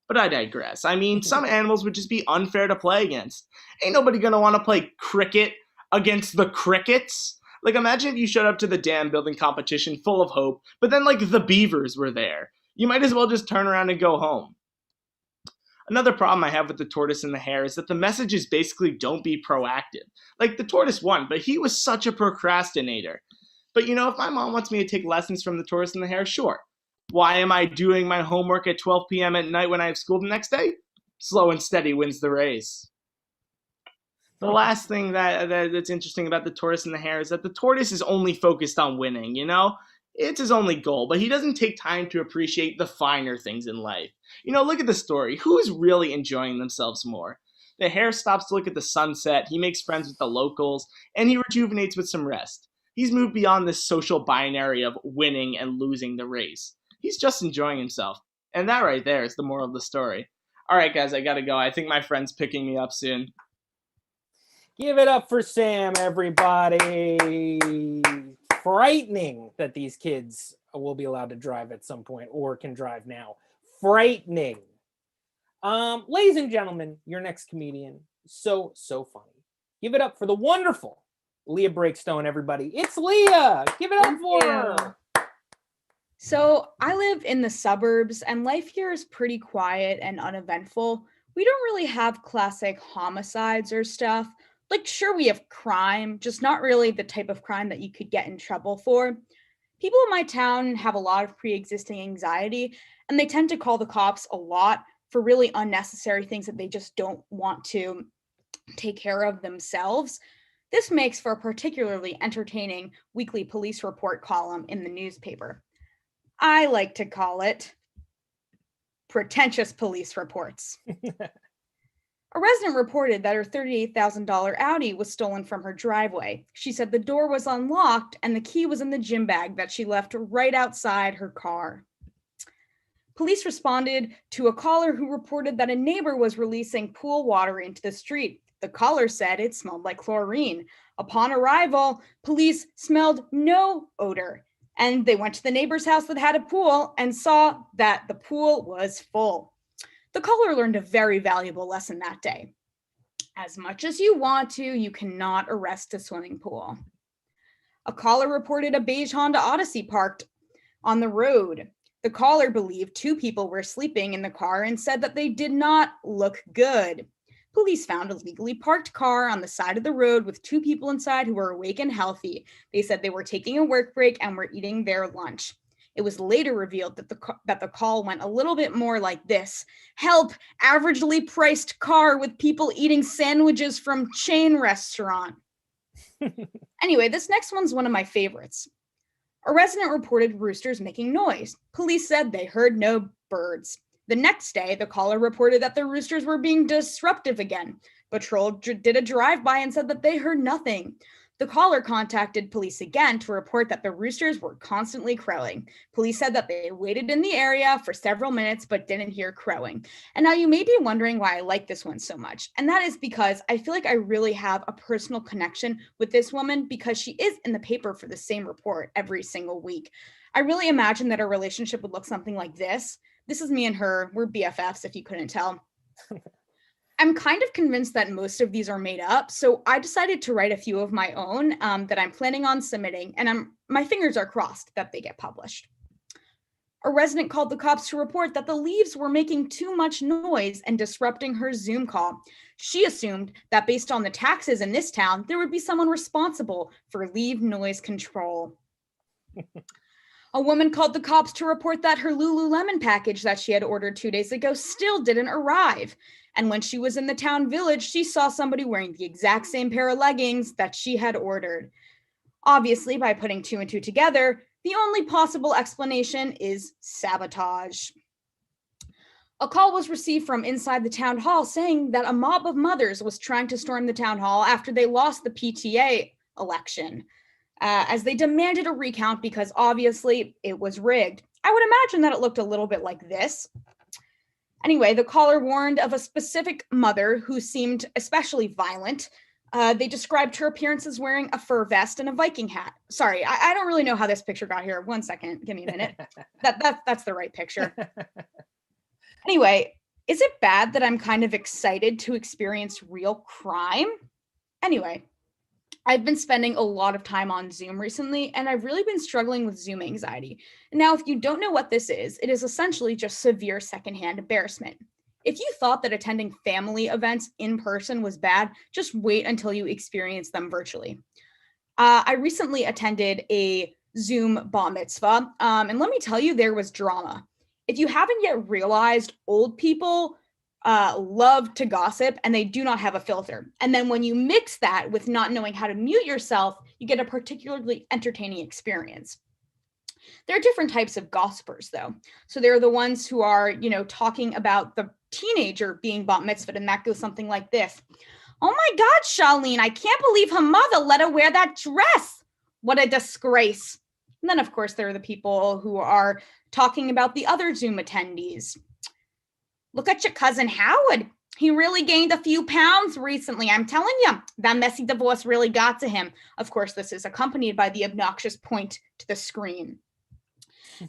But I digress. I mean, some animals would just be unfair to play against. Ain't nobody gonna want to play cricket against the crickets. Like, imagine if you showed up to the dam building competition full of hope, but then, like, the beavers were there. You might as well just turn around and go home. Another problem I have with the tortoise and the hare is that the message is basically don't be proactive. Like, the tortoise won, but he was such a procrastinator. But, you know, if my mom wants me to take lessons from the tortoise and the hare, sure. Why am I doing my homework at 12 p.m. at night when I have school the next day? Slow and steady wins the race. The last thing that's interesting about the tortoise and the hare is that the tortoise is only focused on winning, you know? It's his only goal, but he doesn't take time to appreciate the finer things in life. You know, look at the story. Who's really enjoying themselves more? The hare stops to look at the sunset, he makes friends with the locals, and he rejuvenates with some rest. He's moved beyond this social binary of winning and losing the race. He's just enjoying himself. And that right there is the moral of the story. All right, guys, I gotta go. I think my friend's picking me up soon. Give it up for Sam, everybody. Frightening that these kids will be allowed to drive at some point or can drive now. Frightening. Ladies and gentlemen, your next comedian. So funny. Give it up for the wonderful Leah Breakstone, everybody. It's Leah. Give it up for her. So I live in the suburbs and life here is pretty quiet and uneventful. We don't really have classic homicides or stuff. Like, sure, we have crime, just not really the type of crime that you could get in trouble for. People in my town have a lot of pre-existing anxiety, and they tend to call the cops a lot for really unnecessary things that they just don't want to take care of themselves. This makes for a particularly entertaining weekly police report column in the newspaper. I like to call it Pretentious Police Reports. A resident reported that her $38,000 Audi was stolen from her driveway. She said the door was unlocked and the key was in the gym bag that she left right outside her car. Police responded to a caller who reported that a neighbor was releasing pool water into the street. The caller said it smelled like chlorine. Upon arrival, police smelled no odor, and they went to the neighbor's house that had a pool and saw that the pool was full. The caller learned a very valuable lesson that day. As much as you want to, you cannot arrest a swimming pool. A caller reported a beige Honda Odyssey parked on the road. The caller believed two people were sleeping in the car and said that they did not look good. Police found a legally parked car on the side of the road with two people inside who were awake and healthy. They said they were taking a work break and were eating their lunch. It was later revealed that the call went a little bit more like this: "Help, averagely priced car with people eating sandwiches from chain restaurant." Anyway, this next one's one of my favorites. A resident reported roosters making noise. Police said they heard no birds. The next day, the caller reported that the roosters were being disruptive again. Patrol did a drive-by and said that they heard nothing. The caller contacted police again to report that the roosters were constantly crowing. Police said that they waited in the area for several minutes but didn't hear crowing. And now you may be wondering why I like this one so much. And that is because I feel like I really have a personal connection with this woman because she is in the paper for the same report every single week. I really imagine that our relationship would look something like this. This is me and her. We're BFFs, if you couldn't tell. I'm kind of convinced that most of these are made up, so I decided to write a few of my own that I'm planning on submitting, and my fingers are crossed that they get published. A resident called the cops to report that the leaves were making too much noise and disrupting her Zoom call. She assumed that based on the taxes in this town, there would be someone responsible for leave noise control. A woman called the cops to report that her Lululemon package that she had ordered 2 days ago still didn't arrive. And when she was in the town village, she saw somebody wearing the exact same pair of leggings that she had ordered. Obviously, by putting 2 and 2 together, the only possible explanation is sabotage. A call was received from inside the town hall saying that a mob of mothers was trying to storm the town hall after they lost the PTA election, as they demanded a recount because obviously it was rigged. I would imagine that it looked a little bit like this. Anyway, the caller warned of a specific mother who seemed especially violent. They described her appearance as wearing a fur vest and a Viking hat. Sorry, I don't really know how this picture got here. 1 second, give me a minute. That's the right picture. Anyway, is it bad that I'm kind of excited to experience real crime? Anyway, I've been spending a lot of time on Zoom recently, and I've really been struggling with Zoom anxiety. Now, if you don't know what this is, it is essentially just severe secondhand embarrassment. If you thought that attending family events in person was bad, just wait until you experience them virtually. I recently attended a Zoom bar mitzvah, and let me tell you, there was drama. If you haven't yet realized, old people love to gossip and they do not have a filter. And then when you mix that with not knowing how to mute yourself, you get a particularly entertaining experience. There are different types of gossipers though. So there are the ones who are, talking about the teenager being bat mitzvahed, and that goes something like this. "Oh my God, Charlene, I can't believe her mother let her wear that dress. What a disgrace." And then of course there are the people who are talking about the other Zoom attendees. "Look at your cousin Howard. He really gained a few pounds recently. I'm telling you, that messy divorce really got to him." Of course, this is accompanied by the obnoxious point to the screen.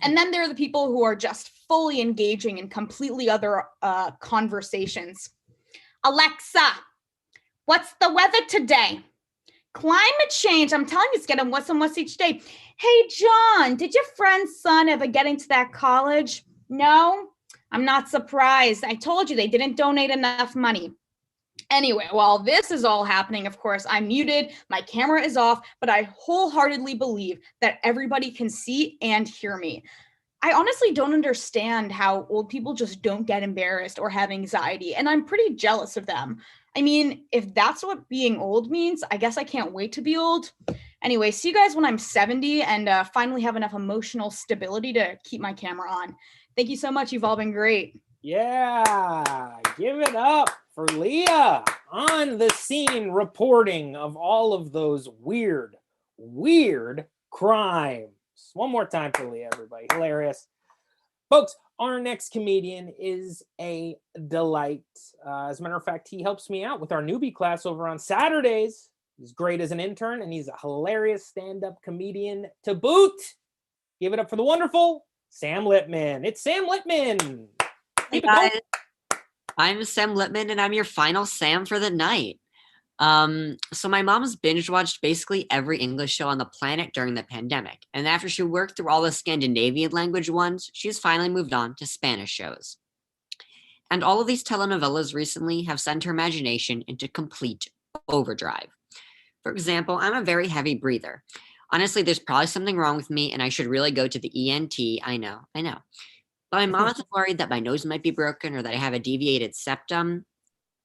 And then there are the people who are just fully engaging in completely other conversations. "Alexa, what's the weather today? Climate change. I'm telling you, it's getting worse and worse each day. Hey, John, did your friend's son ever get into that college? No? I'm not surprised. I told you they didn't donate enough money." Anyway, while this is all happening, of course, I'm muted, my camera is off, but I wholeheartedly believe that everybody can see and hear me. I honestly don't understand how old people just don't get embarrassed or have anxiety, and I'm pretty jealous of them. I mean, if that's what being old means, I guess I can't wait to be old. Anyway, see you guys when I'm 70 and finally have enough emotional stability to keep my camera on. Thank you so much. You've all been great. Yeah, give it up for Leah on the scene reporting of all of those weird crimes. One more time for Leah, everybody. Hilarious. Folks, our next comedian is a delight. As a matter of fact, he helps me out with our newbie class over on Saturdays. He's great as an intern, and he's a hilarious stand-up comedian to boot. Give it up for the wonderful Sam Lippman. It's Sam Lippman. Hey guys, I'm Sam Lippman, and I'm your final Sam for the night. So my mom's binge watched basically every English show on the planet during the pandemic, and after she worked through all the Scandinavian language ones, she's finally moved on to Spanish shows. And all of these telenovelas recently have sent her imagination into complete overdrive. For example, I'm a very heavy breather. Honestly, there's probably something wrong with me and I should really go to the ENT. I know. But my mom isn't worried that my nose might be broken or that I have a deviated septum.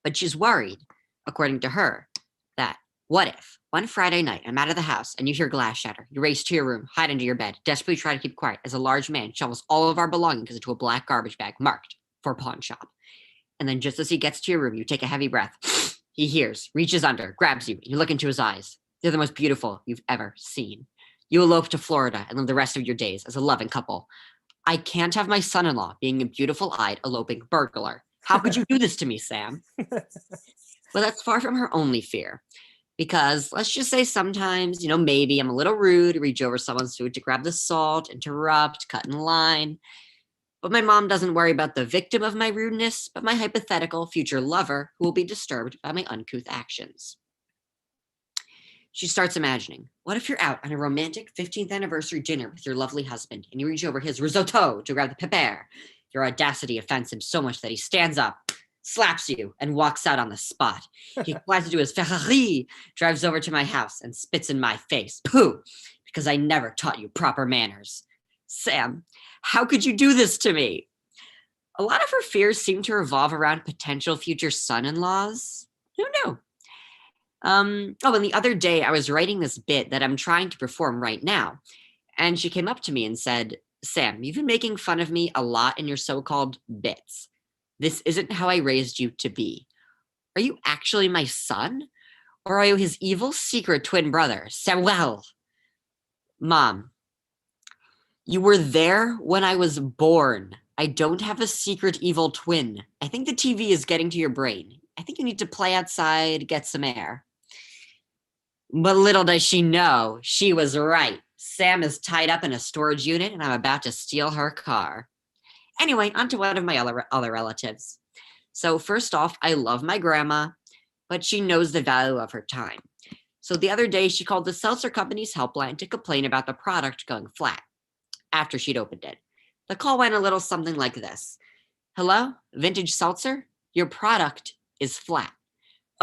But she's worried, according to her, that what if one Friday night I'm out of the house and you hear glass shatter, you race to your room, hide under your bed, desperately try to keep quiet as a large man shovels all of our belongings into a black garbage bag marked for pawn shop. And then just as he gets to your room, you take a heavy breath. He hears, reaches under, grabs you, and you look into his eyes. They're the most beautiful you've ever seen. You elope to Florida and live the rest of your days as a loving couple. I can't have my son-in-law being a beautiful-eyed eloping burglar. How could you do this to me, Sam? Well, that's far from her only fear. Because let's just say sometimes, maybe I'm a little rude, reach over someone's food to grab the salt, interrupt, cut in line. But my mom doesn't worry about the victim of my rudeness, but my hypothetical future lover who will be disturbed by my uncouth actions. She starts imagining, what if you're out on a romantic 15th anniversary dinner with your lovely husband and you reach over his risotto to grab the pepper? Your audacity offends him so much that he stands up, slaps you, and walks out on the spot. He flies into his Ferrari, drives over to my house, and spits in my face. Pooh, because I never taught you proper manners. Sam, how could you do this to me? A lot of her fears seem to revolve around potential future son-in-laws. Who knew? And the other day I was writing this bit that I'm trying to perform right now. And she came up to me and said, Sam, you've been making fun of me a lot in your so-called bits. This isn't how I raised you to be. Are you actually my son? Or are you his evil secret twin brother, Samuel? Mom, you were there when I was born. I don't have a secret evil twin. I think the TV is getting to your brain. I think you need to play outside, get some air. But little does she know, she was right. Sam is tied up in a storage unit and I'm about to steal her car. Anyway, on to one of my other relatives. So first off, I love my grandma, but she knows the value of her time. So the other day she called the seltzer company's helpline to complain about the product going flat after she'd opened it. The call went a little something like this. Hello, Vintage Seltzer? Your product is flat.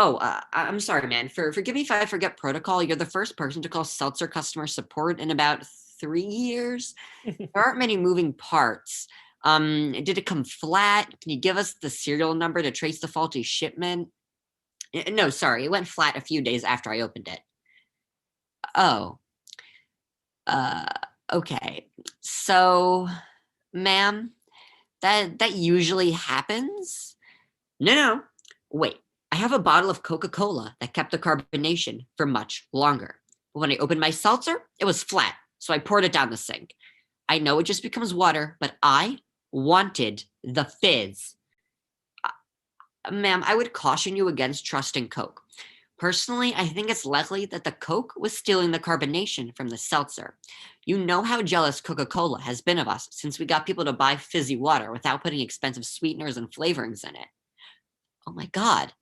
Oh, I'm sorry, man. Forgive me if I forget protocol. You're the first person to call Seltzer customer support in about 3 years. There aren't many moving parts. Did it come flat? Can you give us the serial number to trace the faulty shipment? No, sorry. It went flat a few days after I opened it. Oh. Okay. So, ma'am, that usually happens? No. Wait. I have a bottle of Coca-Cola that kept the carbonation for much longer. But when I opened my seltzer, it was flat, so I poured it down the sink. I know it just becomes water, but I wanted the fizz. Ma'am, I would caution you against trusting Coke. Personally, I think it's likely that the Coke was stealing the carbonation from the seltzer. You know how jealous Coca-Cola has been of us since we got people to buy fizzy water without putting expensive sweeteners and flavorings in it. Oh my God.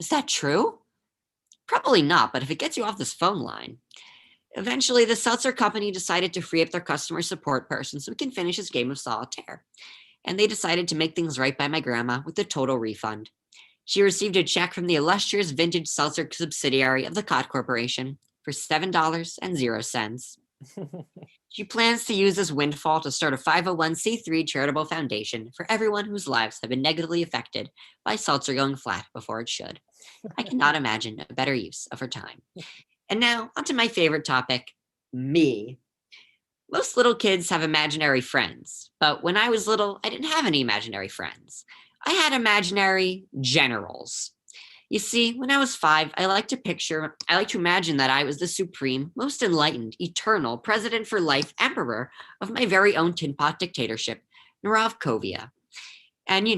Is that true? Probably not, but if it gets you off this phone line. Eventually, the seltzer company decided to free up their customer support person so we can finish this game of solitaire. And they decided to make things right by my grandma with a total refund. She received a check from the illustrious Vintage Seltzer subsidiary of the Cott Corporation for $7.00. She plans to use this windfall to start a 501c3 charitable foundation for everyone whose lives have been negatively affected by seltzer going flat before it should. I cannot imagine a better use of her time. And now, onto my favorite topic, me. Most little kids have imaginary friends, but when I was little, I didn't have any imaginary friends. I had imaginary generals. You see, when I was 5, I like to imagine that I was the supreme, most enlightened, eternal, president for life emperor of my very own tin pot dictatorship, Naravkovia. And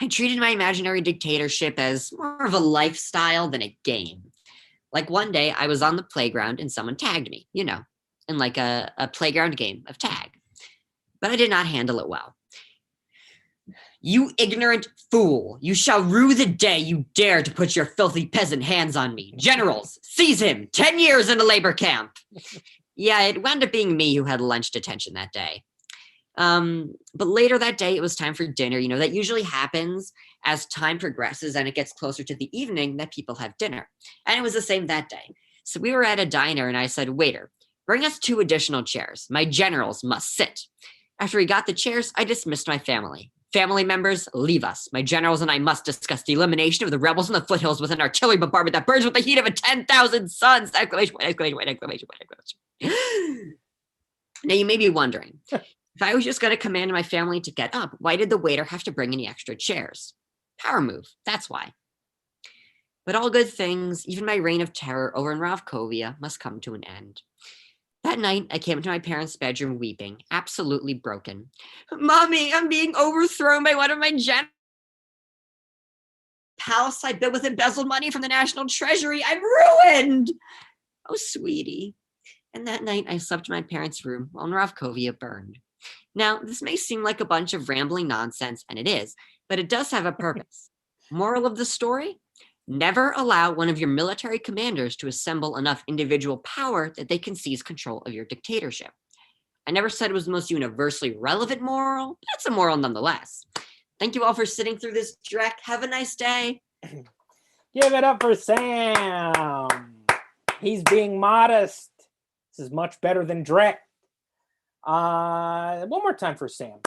I treated my imaginary dictatorship as more of a lifestyle than a game. Like one day I was on the playground and someone tagged me, in like a playground game of tag. But I did not handle it well. You ignorant fool, you shall rue the day you dare to put your filthy peasant hands on me. Generals, seize him, 10 years in a labor camp. Yeah, it wound up being me who had lunch detention that day. But later that day, it was time for dinner. That usually happens as time progresses and it gets closer to the evening that people have dinner. And it was the same that day. So we were at a diner and I said, waiter, bring us 2 additional chairs. My generals must sit. After he got the chairs, I dismissed my family. Family members, leave us. My generals and I must discuss the elimination of the rebels in the foothills with an artillery bombardment that burns with the heat of a 10,000 suns! Exclamation point, exclamation point, exclamation point, exclamation. Now you may be wondering, if I was just going to command my family to get up, why did the waiter have to bring any extra chairs? Power move, that's why. But all good things, even my reign of terror over in Ravkovia, must come to an end. That night, I came into my parents' bedroom weeping, absolutely broken. Mommy, I'm being overthrown by one of my generals. Palace I built with embezzled money from the National Treasury. I'm ruined. Oh, sweetie. And that night, I slept in my parents' room while Ravkovia burned. Now, this may seem like a bunch of rambling nonsense, and it is, but it does have a purpose. Moral of the story? Never allow one of your military commanders to assemble enough individual power that they can seize control of your dictatorship. I never said it was the most universally relevant moral, but it's a moral nonetheless. Thank you all for sitting through this, Drek. Have a nice day. Give it up for Sam. He's being modest. This is much better than Drek. One more time for Sam.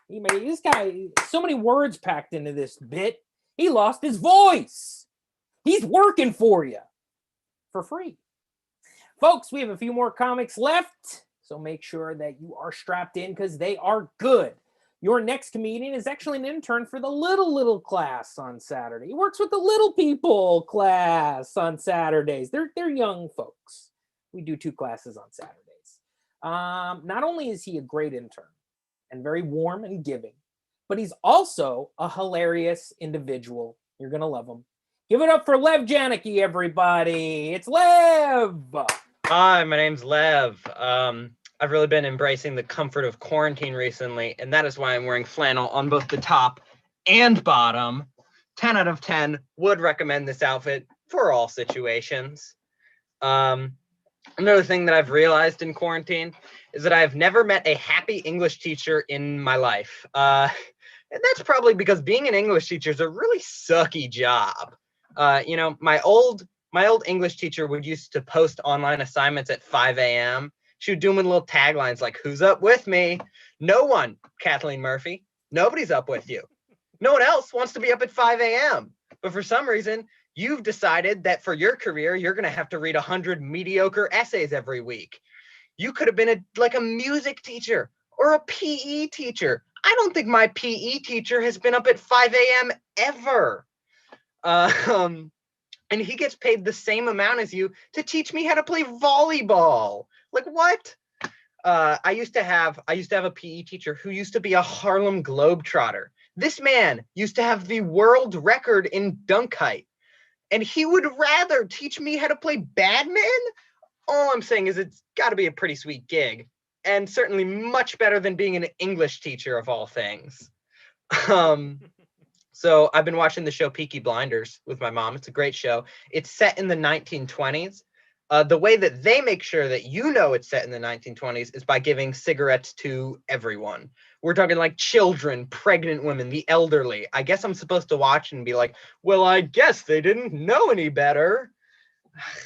This guy, so many words packed into this bit. He lost his voice. He's working for you for free. Folks, we have a few more comics left, so make sure that you are strapped in because they are good. Your next comedian is actually an intern for the little class on Saturday. He works with the little people class on Saturdays. They're young folks. We do 2 classes on Saturdays. Not only is he a great intern and very warm and giving, but he's also a hilarious individual. You're going to love him. Give it up for Lev Janicki, everybody. It's Lev. Hi, my name's Lev. I've really been embracing the comfort of quarantine recently, and that is why I'm wearing flannel on both the top and bottom. 10 out of 10 would recommend this outfit for all situations. Another thing that I've realized in quarantine is that I've never met a happy English teacher in my life. And that's probably because being an English teacher is a really sucky job. My old English teacher would used to post online assignments at 5 a.m. She would do them with little taglines like, "Who's up with me?" No one, Kathleen Murphy. Nobody's up with you. No one else wants to be up at 5 a.m. But for some reason, you've decided that for your career, you're going to have to read 100 mediocre essays every week. You could have been a music teacher or a PE teacher. I don't think my PE teacher has been up at 5 a.m. ever. And he gets paid the same amount as you to teach me how to play volleyball. Like, what? I used to have a PE teacher who used to be a Harlem Globetrotter. This man used to have the world record in dunk height, and he would rather teach me how to play badminton. All I'm saying is it's got to be a pretty sweet gig, and certainly much better than being an English teacher of all things. So I've been watching the show Peaky Blinders with my mom. It's a great show. It's set in the 1920s. The way that they make sure that you know it's set in the 1920s is by giving cigarettes to everyone. We're talking like children, pregnant women, the elderly. I guess I'm supposed to watch and be like, well, I guess they didn't know any better.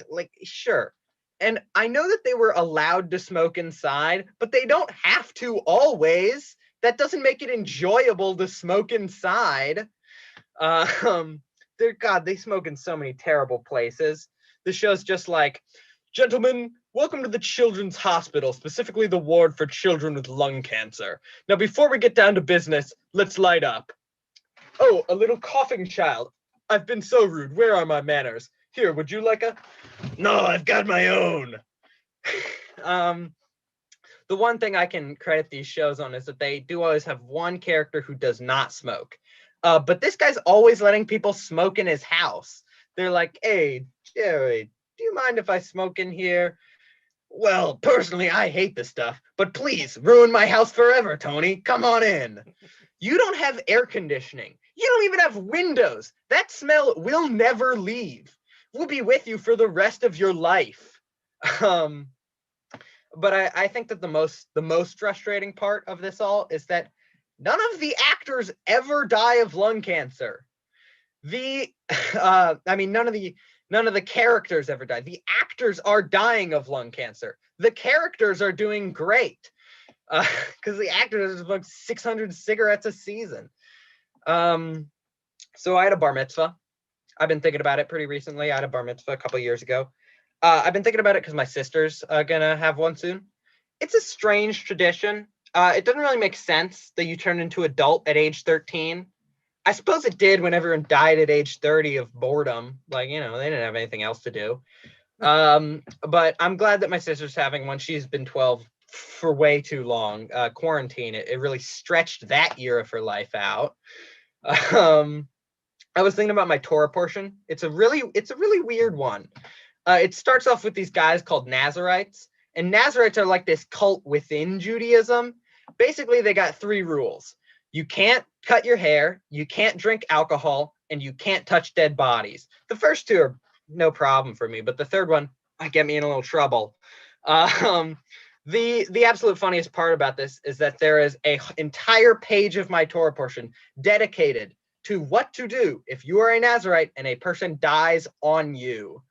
Like, sure. And I know that they were allowed to smoke inside, but they don't have to always. That doesn't make it enjoyable to smoke inside. They smoke in so many terrible places. The show's just like, gentlemen, welcome to the Children's Hospital, specifically the ward for children with lung cancer. Now, before we get down to business, let's light up. Oh, a little coughing child. I've been so rude. Where are my manners? Here, would you like a... No, I've got my own. The one thing I can credit these shows on is that they do always have one character who does not smoke. But this guy's always letting people smoke in his house. They're like, hey, Jerry, do you mind if I smoke in here? Well, personally, I hate this stuff, but please ruin my house forever, Tony. Come on in. You don't have air conditioning. You don't even have windows. That smell will never leave. We'll be with you for the rest of your life. But I think that the most frustrating part of this all is that none of the actors ever die of lung cancer. None of the None of the characters ever die. The actors are dying of lung cancer. The characters are doing great because the actors smoke 600 cigarettes a season. So I had a bar mitzvah. I've been thinking about it pretty recently. I had a bar mitzvah a couple years ago. I've been thinking about it because my sister's gonna have one soon. It's a strange tradition. It doesn't really make sense that you turn into adult at age 13. I suppose it did when everyone died at age 30 of boredom. Like, you know, they didn't have anything else to do. But I'm glad that my sister's having one. She's been 12 for way too long. Quarantine, it really stretched that year of her life out. I was thinking about my Torah portion. It's a really weird one. It starts off with these guys called Nazarites, and Nazarites are like this cult within Judaism. Basically, they got 3 rules. You can't cut your hair, you can't drink alcohol, and you can't touch dead bodies. The first 2 are no problem for me, but the third one might get me in a little trouble. The absolute funniest part about this is that there is an entire page of my Torah portion dedicated to what to do if you are a Nazarite and a person dies on you.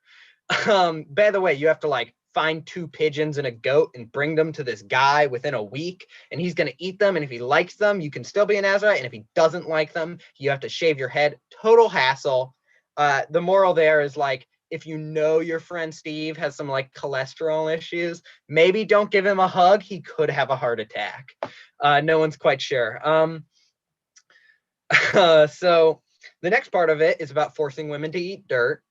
By the way, you have to like find 2 pigeons and a goat and bring them to this guy within a week, and he's going to eat them. And if he likes them, you can still be a Nazarite. And if he doesn't like them, you have to shave your head. Total hassle. The moral there is like, if you know your friend Steve has some like cholesterol issues, maybe don't give him a hug. He could have a heart attack. No one's quite sure. So the next part of it is about forcing women to eat dirt.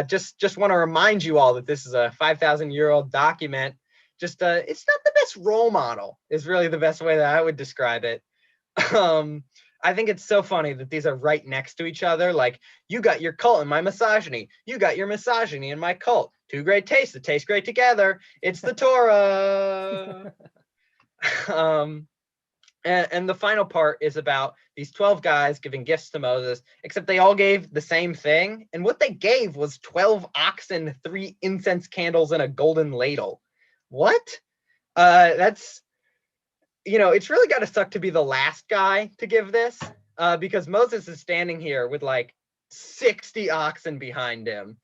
Just want to remind you all that this is a 5,000-year-old document. It's not the best role model is really the best way that I would describe it. I think it's so funny that these are right next to each other. Like, you got your cult and my misogyny. You got your misogyny and my cult. 2 great tastes that taste great together. It's the Torah. And the final part is about these 12 guys giving gifts to Moses, except they all gave the same thing. And what they gave was 12 oxen, 3 incense candles, and a golden ladle. What? That's, you know, it's really got to suck to be the last guy to give this, because Moses is standing here with like 60 oxen behind him.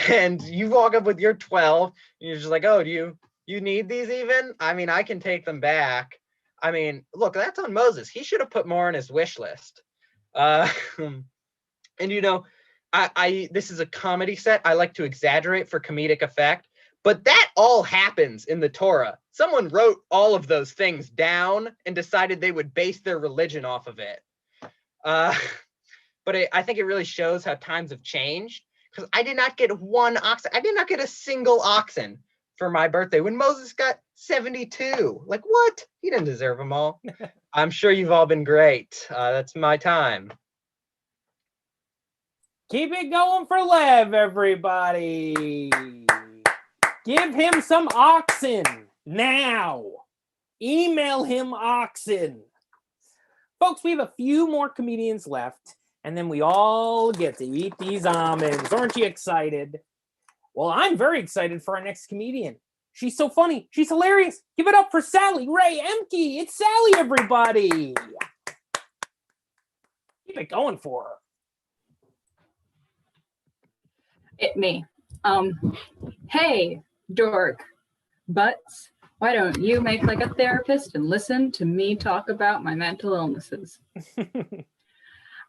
And you walk up with your 12, and you're just like, oh, do you need these even? I mean, I can take them back. I mean, look, that's on Moses. He should have put more on his wish list. And you know, this is a comedy set. I like to exaggerate for comedic effect, but that all happens in the Torah. Someone wrote all of those things down and decided they would base their religion off of it. But I think it really shows how times have changed, because I did not get 1 oxen. I did not get a single oxen for my birthday when Moses got 72. Like, what? He didn't deserve them all. I'm sure you've all been great. That's my time. Keep it going for Lev, everybody. Give him some oxen now. Email him oxen. Folks, we have a few more comedians left, and then we all get to eat these almonds. Aren't you excited? Well, I'm very excited for our next comedian. She's so funny. She's hilarious. Give it up for Sally Ray Emke. It's Sally, everybody. Keep it going for her. It me. Hey, dork butts. Why don't you make like a therapist and listen to me talk about my mental illnesses?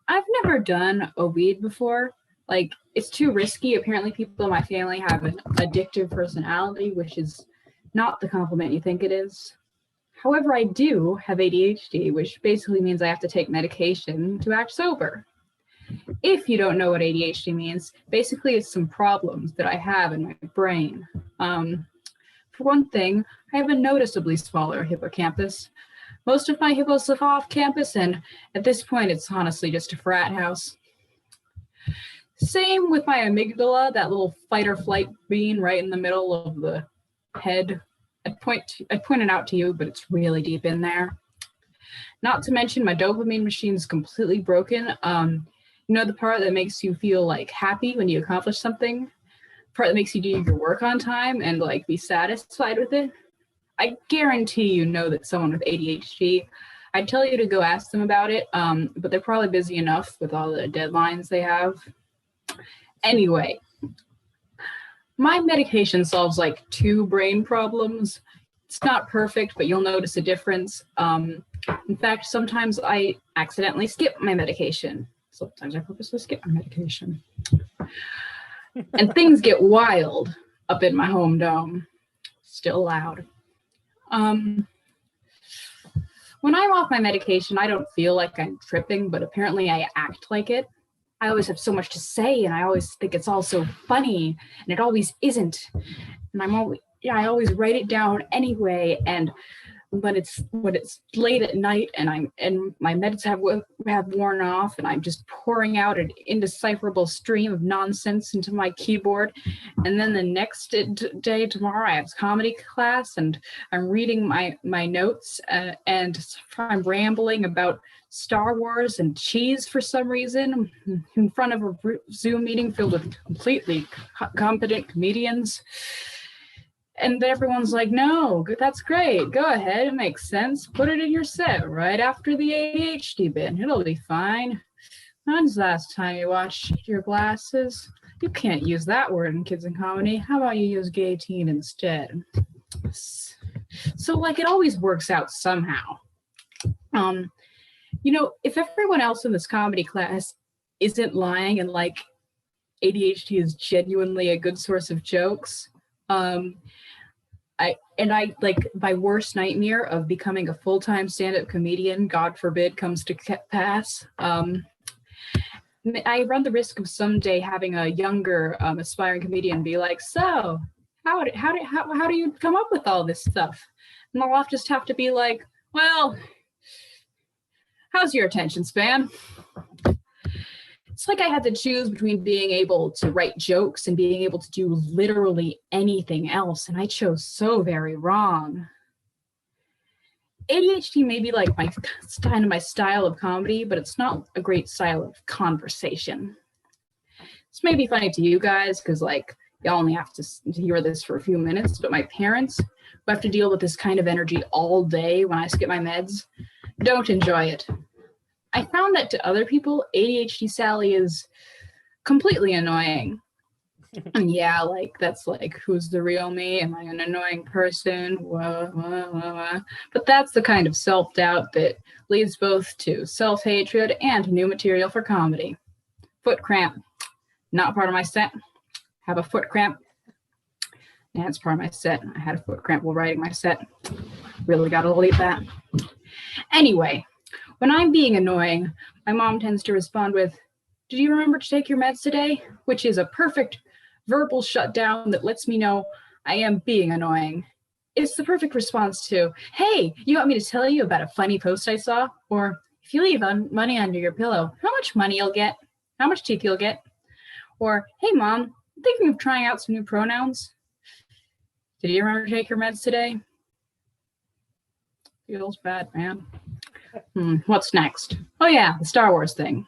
I've never done a weed before. Like, it's too risky. Apparently people in my family have an addictive personality, which is not the compliment you think it is. However, I do have ADHD, which basically means I have to take medication to act sober. If you don't know what ADHD means, basically it's some problems that I have in my brain. For one thing, I have a noticeably smaller hippocampus. Most of my hippos live off campus, and at this point, it's honestly just a frat house. Same with my amygdala, that little fight or flight bean right in the middle of the head. I'd point it out to you, but it's really deep in there. Not to mention my dopamine machine is completely broken. You know, the part that makes you feel like happy when you accomplish something, the part that makes you do your work on time and like be satisfied with it. I guarantee you know that someone with ADHD. I'd tell you to go ask them about it, but they're probably busy enough with all the deadlines they have. Anyway, My medication solves like 2 brain problems. It's not perfect, but you'll notice a difference. In fact, sometimes I accidentally skip my medication. Sometimes I purposely skip my medication. And things get wild up in my home dome. Still loud. When I'm off my medication, I don't feel like I'm tripping, but apparently I act like it. I always have so much to say, and I always think it's all so funny, and it always isn't. And I always write it down anyway. And when it's late at night, and my meds have worn off, and I'm just pouring out an indecipherable stream of nonsense into my keyboard. And then the next day, tomorrow, I have comedy class, and I'm reading my notes, and I'm rambling about Star Wars and cheese for some reason in front of a Zoom meeting filled with completely competent comedians. And everyone's like, no, that's great. Go ahead. It makes sense. Put it in your set right after the ADHD bit. It'll be fine. When's the last time you washed your glasses? You can't use that word in kids and comedy. How about you use gay teen instead? So like it always works out somehow. If everyone else in this comedy class isn't lying and like ADHD is genuinely a good source of jokes, I like my worst nightmare of becoming a full-time stand-up comedian, God forbid, comes to pass. I run the risk of someday having a younger aspiring comedian be like, so how do you come up with all this stuff? And I'll just have to be like, well, how's your attention span? It's like I had to choose between being able to write jokes and being able to do literally anything else, and I chose so very wrong. ADHD may be like my style of comedy, but it's not a great style of conversation. This may be funny to you guys because like y'all only have to hear this for a few minutes, but my parents, who have to deal with this kind of energy all day when I skip my meds, don't enjoy it. I found that to other people, ADHD Sally is completely annoying. And yeah, like that's like, who's the real me? Am I an annoying person? But that's the kind of self-doubt that leads both to self-hatred and new material for comedy. Foot cramp, not part of my set. Have a foot cramp. Yeah, it's part of my set. I had a foot cramp while writing my set. Really gotta delete that. Anyway. When I'm being annoying, my mom tends to respond with, did you remember to take your meds today? Which is a perfect verbal shutdown that lets me know I am being annoying. It's the perfect response to, hey, you want me to tell you about a funny post I saw? Or if you leave money under your pillow, how much money you'll get? How much teeth you'll get? Or, hey, Mom, I'm thinking of trying out some new pronouns. Did you remember to take your meds today? Feels bad, man. What's next? Oh yeah, the Star Wars thing.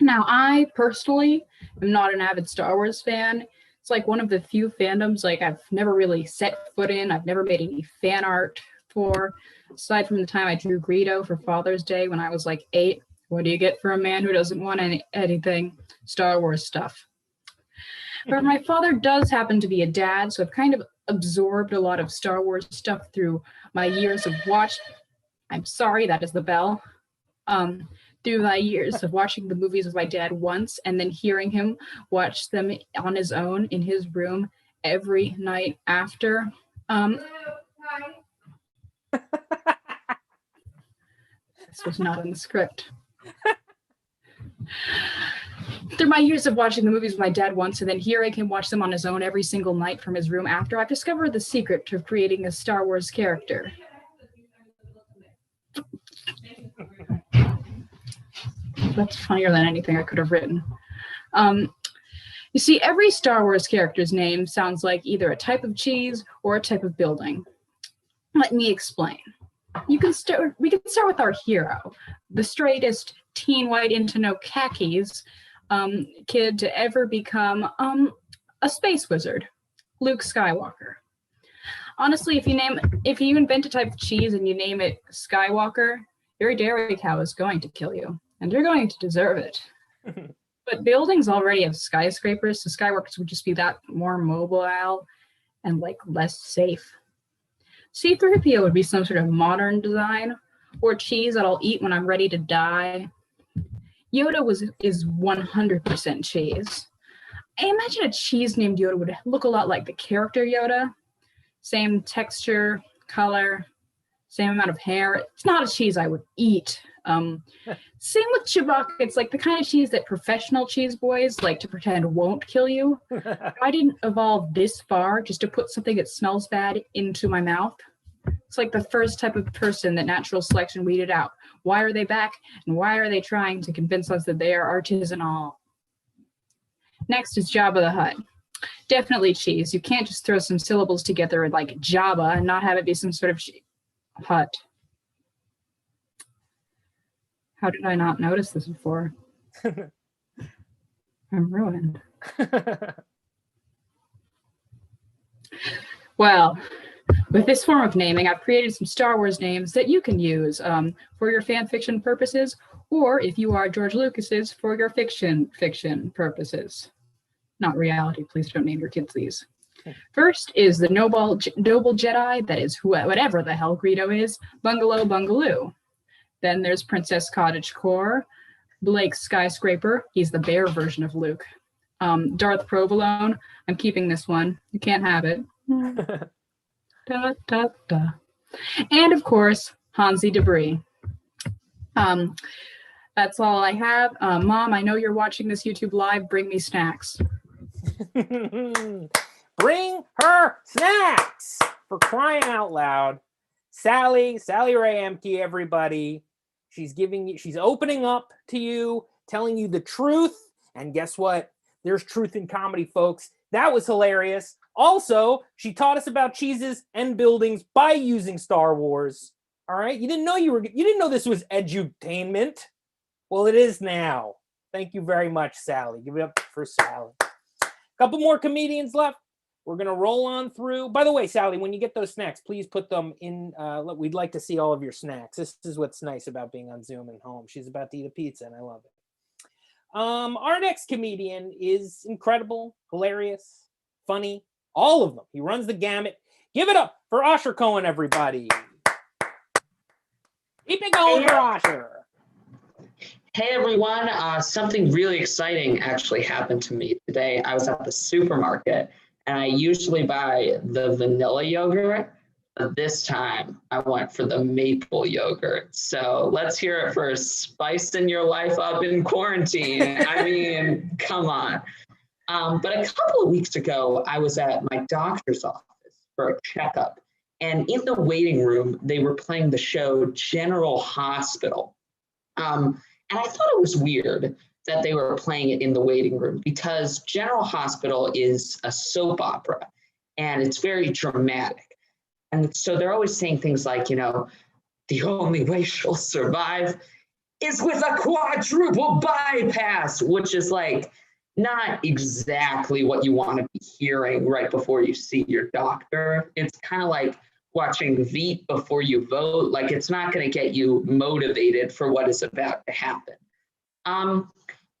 Now, I personally am not an avid Star Wars fan. It's like one of the few fandoms like I've never really set foot in. I've never made any fan art for, aside from the time I drew Greedo for Father's Day when I was like 8. What do you get for a man who doesn't want anything? Star Wars stuff. But my father does happen to be a dad, so I've kind of absorbed a lot of Star Wars stuff through my years of I'm sorry, that is the bell. Through my years of watching the movies with my dad once and then hearing him watch them on his own in his room every night after. This was not in the script. Through my years of watching the movies with my dad once and then hearing him watch them on his own every single night from his room after, I've discovered the secret of creating a Star Wars character. That's funnier than anything I could have written. You see, every Star Wars character's name sounds like either a type of cheese or a type of building. Let me explain. We can start with our hero, the straightest teen white into no khakis kid to ever become a space wizard, Luke Skywalker. Honestly, if you invent a type of cheese and you name it Skywalker, your dairy cow is going to kill you, and you're going to deserve it. But buildings already have skyscrapers, so Skyworks would just be that more mobile and like less safe. C-3PO would be some sort of modern design, or cheese that I'll eat when I'm ready to die. Yoda is 100% cheese. I imagine a cheese named Yoda would look a lot like the character Yoda. Same texture, color, same amount of hair. It's not a cheese I would eat. Same with Chewbacca. It's like the kind of cheese that professional cheese boys like to pretend won't kill you. I didn't evolve this far just to put something that smells bad into my mouth. It's like the first type of person that natural selection weeded out. Why are they back? And why are they trying to convince us that they are artisanal? Next is Jabba the Hutt. Definitely cheese. You can't just throw some syllables together like Jabba and not have it be some sort of hut. How did I not notice this before? I'm ruined. Well, with this form of naming, I've created some Star Wars names that you can use for your fan fiction purposes, or if you are George Lucas's, for your fiction purposes. Not reality. Please don't name your kids these. First is the noble Jedi, that is whatever the hell Greedo is, Bungalow Bungaloo. Then there's Princess Cottagecore, Blake Skyscraper, he's the bear version of Luke. Darth Provolone, I'm keeping this one, you can't have it. Da, da, da. And of course, Hansi Debris. That's all I have. Mom, I know you're watching this YouTube live, bring me snacks. Bring her snacks, for crying out loud. Sally Ray Emke, everybody. She's opening up to you, telling you the truth. And guess what? There's truth in comedy, folks. That was hilarious. Also, she taught us about cheeses and buildings by using Star Wars. All right? You didn't know this was edutainment. Well, it is now. Thank you very much, Sally. Give it up for Sally. A couple more comedians left. We're going to roll on through. By the way, Sally, when you get those snacks, please put them in. We'd like to see all of your snacks. This is what's nice about being on Zoom and home. She's about to eat a pizza, and I love it. Our next comedian is incredible, hilarious, funny, all of them. He runs the gamut. Give it up for Osher Cohen, everybody. Keep it going for Osher. Hey everyone, something really exciting actually happened to me today. I was at the supermarket and I usually buy the vanilla yogurt, but this time I went for the maple yogurt. So let's hear it for spicing your life up in quarantine. I mean, come on. But a couple of weeks ago, I was at my doctor's office for a checkup. And in the waiting room, they were playing the show General Hospital. And I thought it was weird that they were playing it in the waiting room because General Hospital is a soap opera and it's very dramatic. And so they're always saying things like, the only way she'll survive is with a quadruple bypass, which is like not exactly what you want to be hearing right before you see your doctor. It's kind of like watching Veep before you vote. Like it's not going to get you motivated for what is about to happen.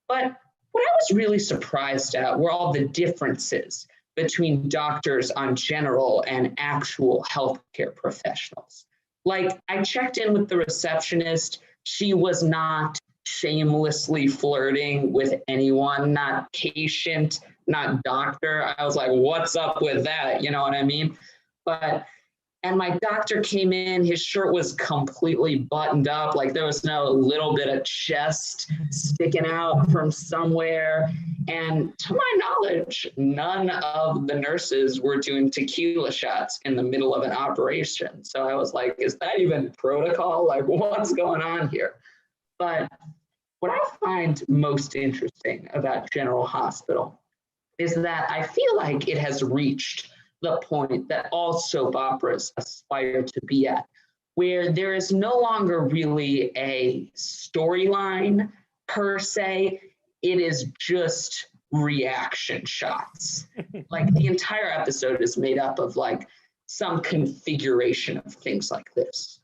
But what I was really surprised at were all the differences between doctors on general and actual healthcare professionals. Like I checked in with the receptionist. She was not shamelessly flirting with anyone, not patient, not doctor. I was like, what's up with that? You know what I mean? And my doctor came in, his shirt was completely buttoned up, like there was no little bit of chest sticking out from somewhere. And to my knowledge, none of the nurses were doing tequila shots in the middle of an operation. So I was like, is that even protocol? Like what's going on here? But what I find most interesting about General Hospital is that I feel like it has reached the point that all soap operas aspire to be at, where there is no longer really a storyline per se. It is just reaction shots. Like the entire episode is made up of like some configuration of things like this.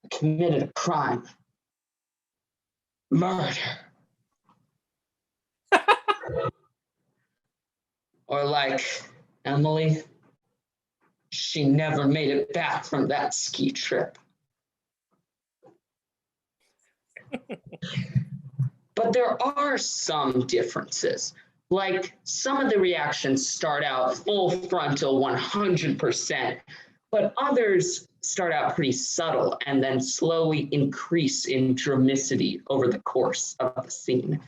I committed a crime. Murder. Or like Emily, she never made it back from that ski trip. But there are some differences. Like some of the reactions start out full frontal 100%, but others start out pretty subtle and then slowly increase in dramicity over the course of the scene.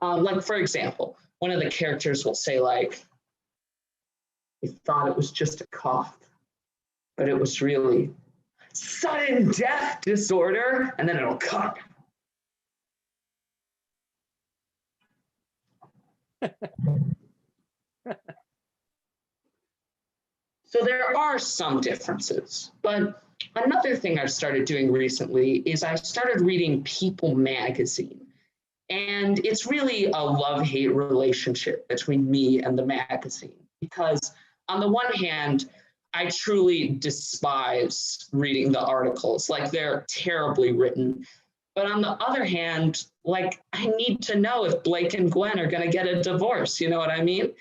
Like for example, one of the characters will say like, "We thought it was just a cough, but it was really sudden death disorder," and then it'll cut. So there are some differences, but another thing I've started doing recently is I started reading People magazine. And it's really a love-hate relationship between me and the magazine, because on the one hand, I truly despise reading the articles, like they're terribly written. But on the other hand, like I need to know if Blake and Gwen are going to get a divorce, you know what I mean?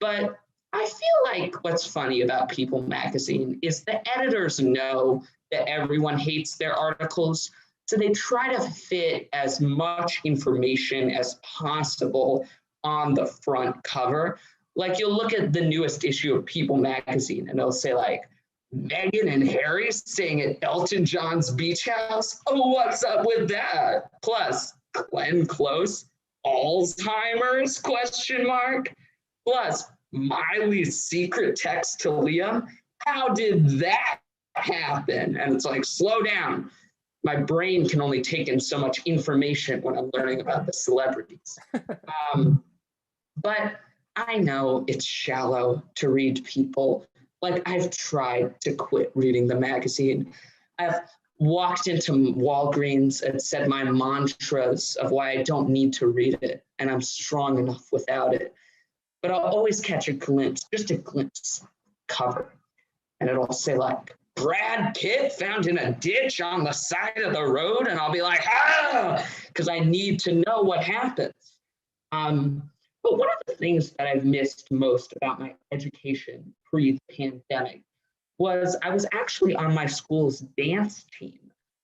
But I feel like what's funny about People magazine is the editors know that everyone hates their articles, so they try to fit as much information as possible on the front cover. Like you'll look at the newest issue of People magazine and it'll say like, Meghan and Harry staying at Elton John's beach house? Oh, what's up with that? Plus, Glenn Close, Alzheimer's, ? Plus, Miley's secret text to Liam. How did that happen? And it's like, slow down. My brain can only take in so much information when I'm learning about the celebrities. But I know it's shallow to read People. Like I've tried to quit reading the magazine. I've walked into Walgreens and said my mantras of why I don't need to read it, and I'm strong enough without it. But I'll always catch a glimpse, just a glimpse, cover. And it'll say like, Brad Pitt found in a ditch on the side of the road. And I'll be like, because I need to know what happens. But one of the things that I've missed most about my education pre-pandemic was I was actually on my school's dance team.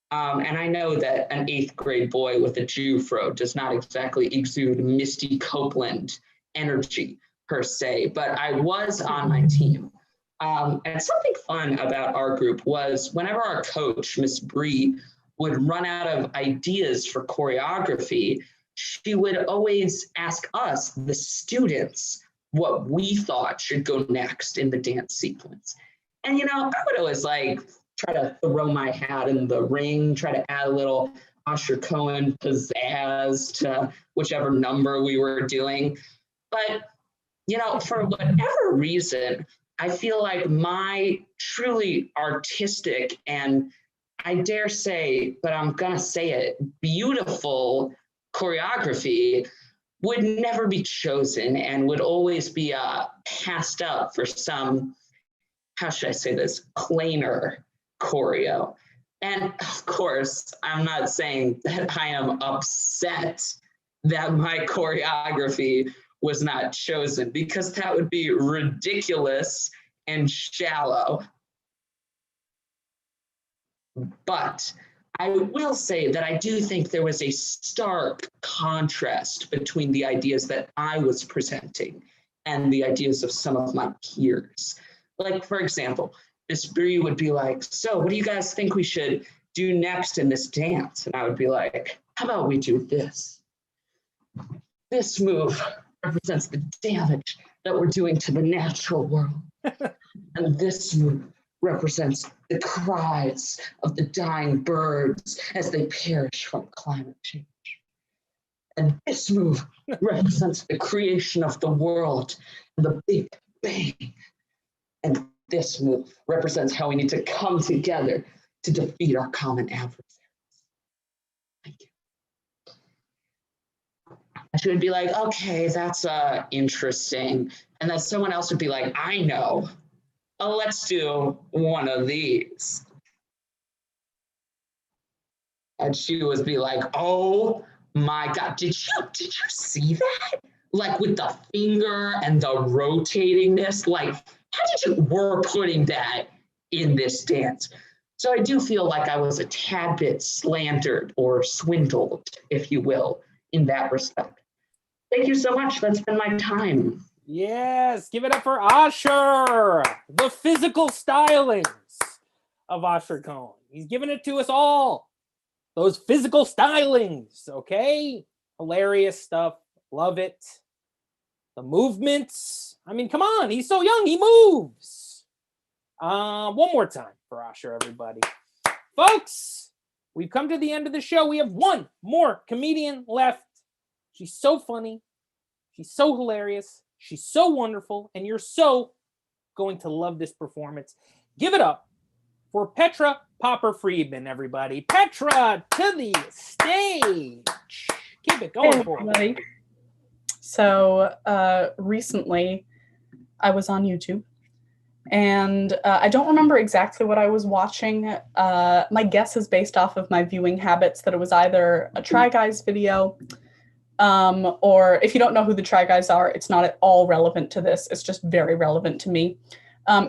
And I know that an 8th grade boy with a Jufro does not exactly exude Misty Copeland energy per se, but I was on my team. And something fun about our group was whenever our coach, Miss Bree, would run out of ideas for choreography, she would always ask us, the students, what we thought should go next in the dance sequence. And, you know, I would always like try to throw my hat in the ring, try to add a little Usher Cohen pizzazz to whichever number we were doing. But, you know, for whatever reason, I feel like my truly artistic and I dare say, but I'm gonna say it, beautiful choreography would never be chosen and would always be passed up for some, how should I say this, plainer choreo. And of course, I'm not saying that I am upset that my choreography was not chosen, because that would be ridiculous and shallow. But I will say that I do think there was a stark contrast between the ideas that I was presenting and the ideas of some of my peers. Like, for example, Miss Bree would be like, so what do you guys think we should do next in this dance? And I would be like, how about we do this? This move represents the damage that we're doing to the natural world. And this move represents the cries of the dying birds as they perish from climate change. And this move represents the creation of the world and the Big Bang. And this move represents how we need to come together to defeat our common adversaries. Thank you. She would be like, okay, that's interesting. And then someone else would be like, I know. Oh, let's do one of these. And she would be like, oh my God, did you see that? like with the finger and the rotatingness. Like, how did you were putting that in this dance? So I do feel like I was a tad bit slandered or swindled, if you will, in that respect. Thank you so much. That's been my time. Yes, give it up for Osher, the physical stylings of Osher Cohn. He's giving it to us all. Those physical stylings, okay? Hilarious stuff. Love it. The movements. I mean, come on. He's so young. He moves. One more time for Osher, everybody. Folks, we've come to the end of the show. We have one more comedian left. She's so funny. She's so hilarious. She's so wonderful. And you're so going to love this performance. Give it up for Petra Popper-Friedman, everybody. Petra, to the stage. Keep it going for me. So recently, I was on YouTube, and I don't remember exactly what I was watching. My guess is based off of my viewing habits that it was either a Try Guys video, or if you don't know who the Try Guys are, it's not at all relevant to this. It's just very relevant to me.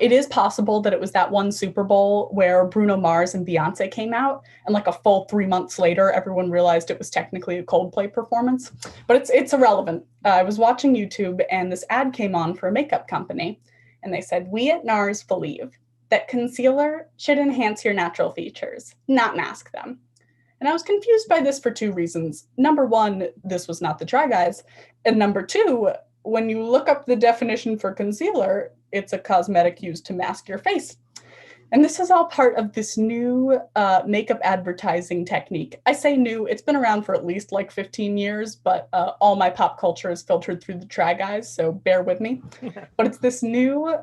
It is possible that it was that one Super Bowl where Bruno Mars and Beyonce came out, and like a full 3 months later, everyone realized it was technically a Coldplay performance, but it's irrelevant. I was watching YouTube, and this ad came on for a makeup company, and they said, "We at NARS believe that concealer should enhance your natural features, not mask them." And I was confused by this for two reasons. Number one, this was not the Try Guys, and number two, when you look up the definition for concealer, it's a cosmetic used to mask your face. And this is all part of this new makeup advertising technique. I say new, it's been around for at least like 15 years, but all my pop culture is filtered through the Try Guys, so bear with me. But it's this new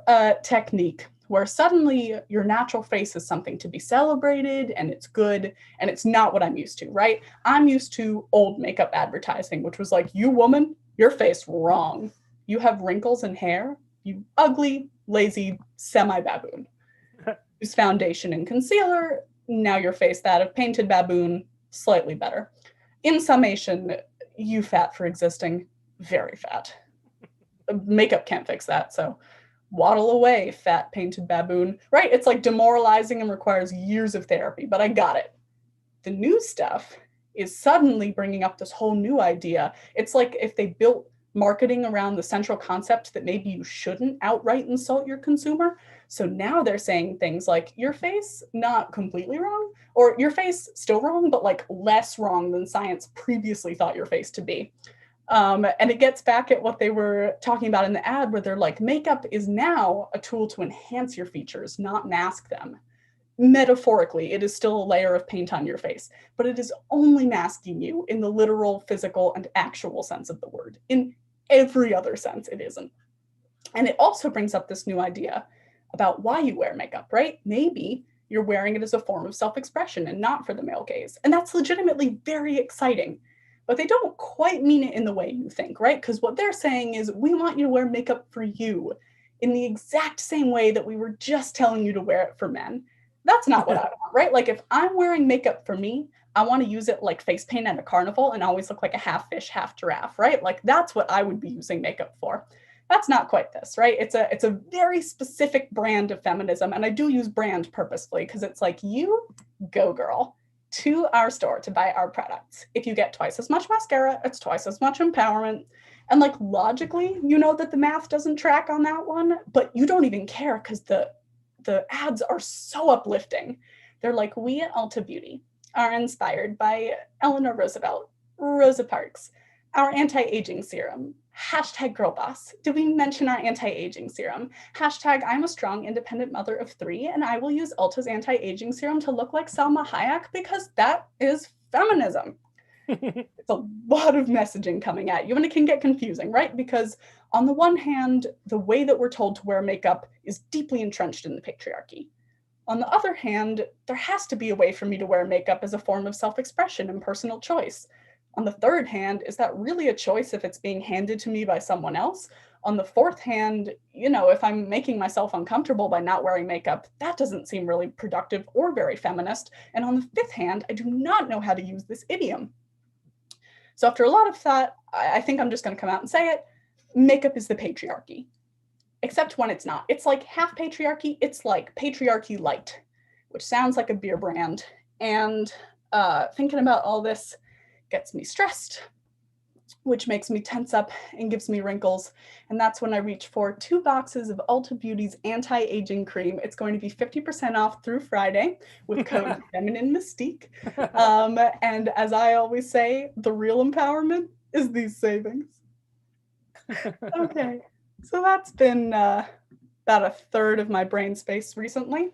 technique where suddenly your natural face is something to be celebrated, and it's good, and it's not what I'm used to, right? I'm used to old makeup advertising, which was like, "You woman, your face wrong. You have wrinkles and hair. You ugly, lazy, semi-baboon. Use foundation and concealer. Now your face that of painted baboon, slightly better. In summation, you fat for existing, very fat. Makeup can't fix that, so waddle away, fat painted baboon." Right? It's like demoralizing and requires years of therapy, but I got it. The new stuff is suddenly bringing up this whole new idea. It's like if they built marketing around the central concept that maybe you shouldn't outright insult your consumer. So now they're saying things like, "Your face, not completely wrong," or "Your face, still wrong, but like less wrong than science previously thought your face to be." And it gets back at what they were talking about in the ad, where they're like, makeup is now a tool to enhance your features, not mask them. Metaphorically, it is still a layer of paint on your face, but it is only masking you in the literal, physical, and actual sense of the word. In every other sense, it isn't. And it also brings up this new idea about why you wear makeup, right? Maybe you're wearing it as a form of self-expression and not for the male gaze. And that's legitimately very exciting. But they don't quite mean it in the way you think, right? Because what they're saying is, we want you to wear makeup for you in the exact same way that we were just telling you to wear it for men. That's not what I want, right? Like, if I'm wearing makeup for me, I want to use it like face paint at a carnival and always look like a half fish, half giraffe, right? Like, that's what I would be using makeup for. That's not quite this, right? It's a very specific brand of feminism. And I do use brand purposefully because it's like, you go, girl, to our store to buy our products. If you get twice as much mascara, it's twice as much empowerment. And like, logically, you know that the math doesn't track on that one, but you don't even care because the ads are so uplifting. They're like, "We at Ulta Beauty are inspired by Eleanor Roosevelt, Rosa Parks, our anti-aging serum, #girlboss. Did we mention our anti-aging serum? #I'm a strong, independent mother of 3, and I will use Ulta's anti-aging serum to look like Salma Hayek because that is feminism." It's a lot of messaging coming at you, and it can get confusing, right? Because on the one hand, the way that we're told to wear makeup is deeply entrenched in the patriarchy. On the other hand, there has to be a way for me to wear makeup as a form of self-expression and personal choice. On the third hand, is that really a choice if it's being handed to me by someone else? On the fourth hand, you know, if I'm making myself uncomfortable by not wearing makeup, that doesn't seem really productive or very feminist. And on the fifth hand, I do not know how to use this idiom. So after a lot of thought, I think I'm just going to come out and say it. Makeup is the patriarchy, except when it's not. It's like half patriarchy. It's like patriarchy light, which sounds like a beer brand. And thinking about all this gets me stressed, which makes me tense up and gives me wrinkles. And that's when I reach for 2 boxes of Ulta Beauty's anti-aging cream. It's going to be 50% off through Friday with code Feminine Mystique. And as I always say, the real empowerment is these savings. Okay, so that's been about a third of my brain space recently.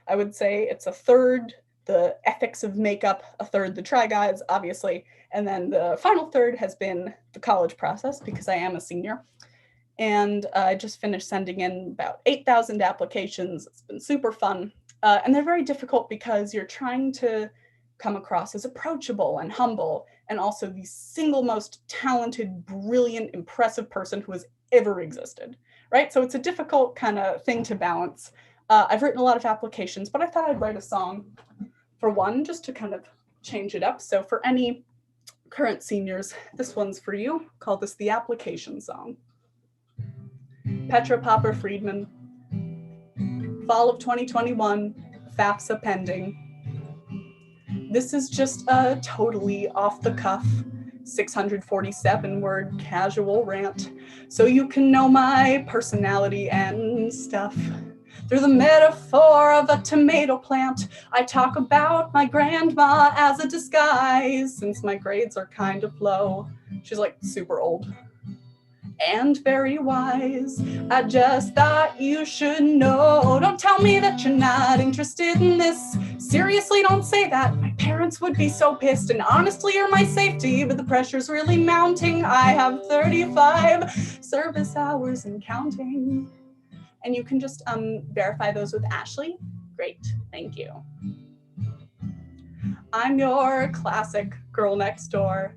I would say it's a third the ethics of makeup, a third the Try Guys, obviously, and then the final third has been the college process because I am a senior. And I just finished sending in about 8,000 applications. It's been super fun. And they're very difficult because you're trying to come across as approachable and humble, and also the single most talented, brilliant, impressive person who has ever existed, right? So it's a difficult kind of thing to balance. I've written a lot of applications, but I thought I'd write a song for one, just to kind of change it up. So for any current seniors, this one's for you. Call this the application song. Petra Popper Friedman, fall of 2021, FAFSA pending. This is just a totally off the cuff 647 word casual rant, so you can know my personality and stuff. Through the metaphor of a tomato plant, I talk about my grandma as a disguise, since my grades are kind of low. She's like super old and very wise. I just thought you should know. Don't tell me that you're not interested in this. Seriously, don't say that. My parents would be so pissed, and honestly, you're my safety, but the pressure's really mounting. I have 35 service hours and counting. And you can just verify those with Ashley. Great, thank you. I'm your classic girl next door.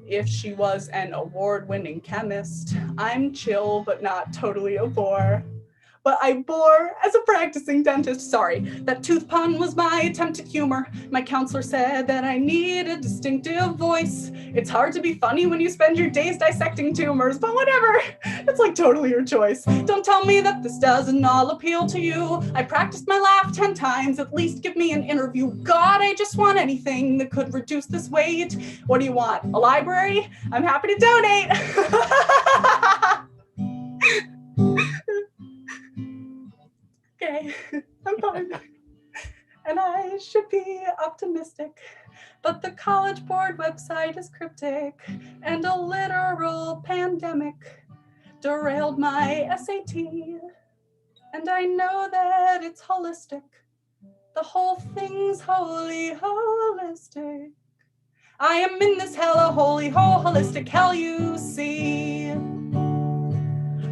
If she was an award-winning chemist, I'm chill but not totally a bore. But I bore as a practicing dentist. Sorry, that tooth pun was my attempt at humor. My counselor said that I need a distinctive voice. It's hard to be funny when you spend your days dissecting tumors, but whatever, it's like totally your choice. Don't tell me that this doesn't all appeal to you. I practiced my laugh 10 times, at least give me an interview. God, I just want anything that could reduce this weight. What do you want, a library? I'm happy to donate. Okay, I'm fine. And I should be optimistic, but the College Board website is cryptic, and a literal pandemic derailed my SAT. And I know that it's holistic. The whole thing's wholly holistic. I am in this hella holy holistic hell, you see.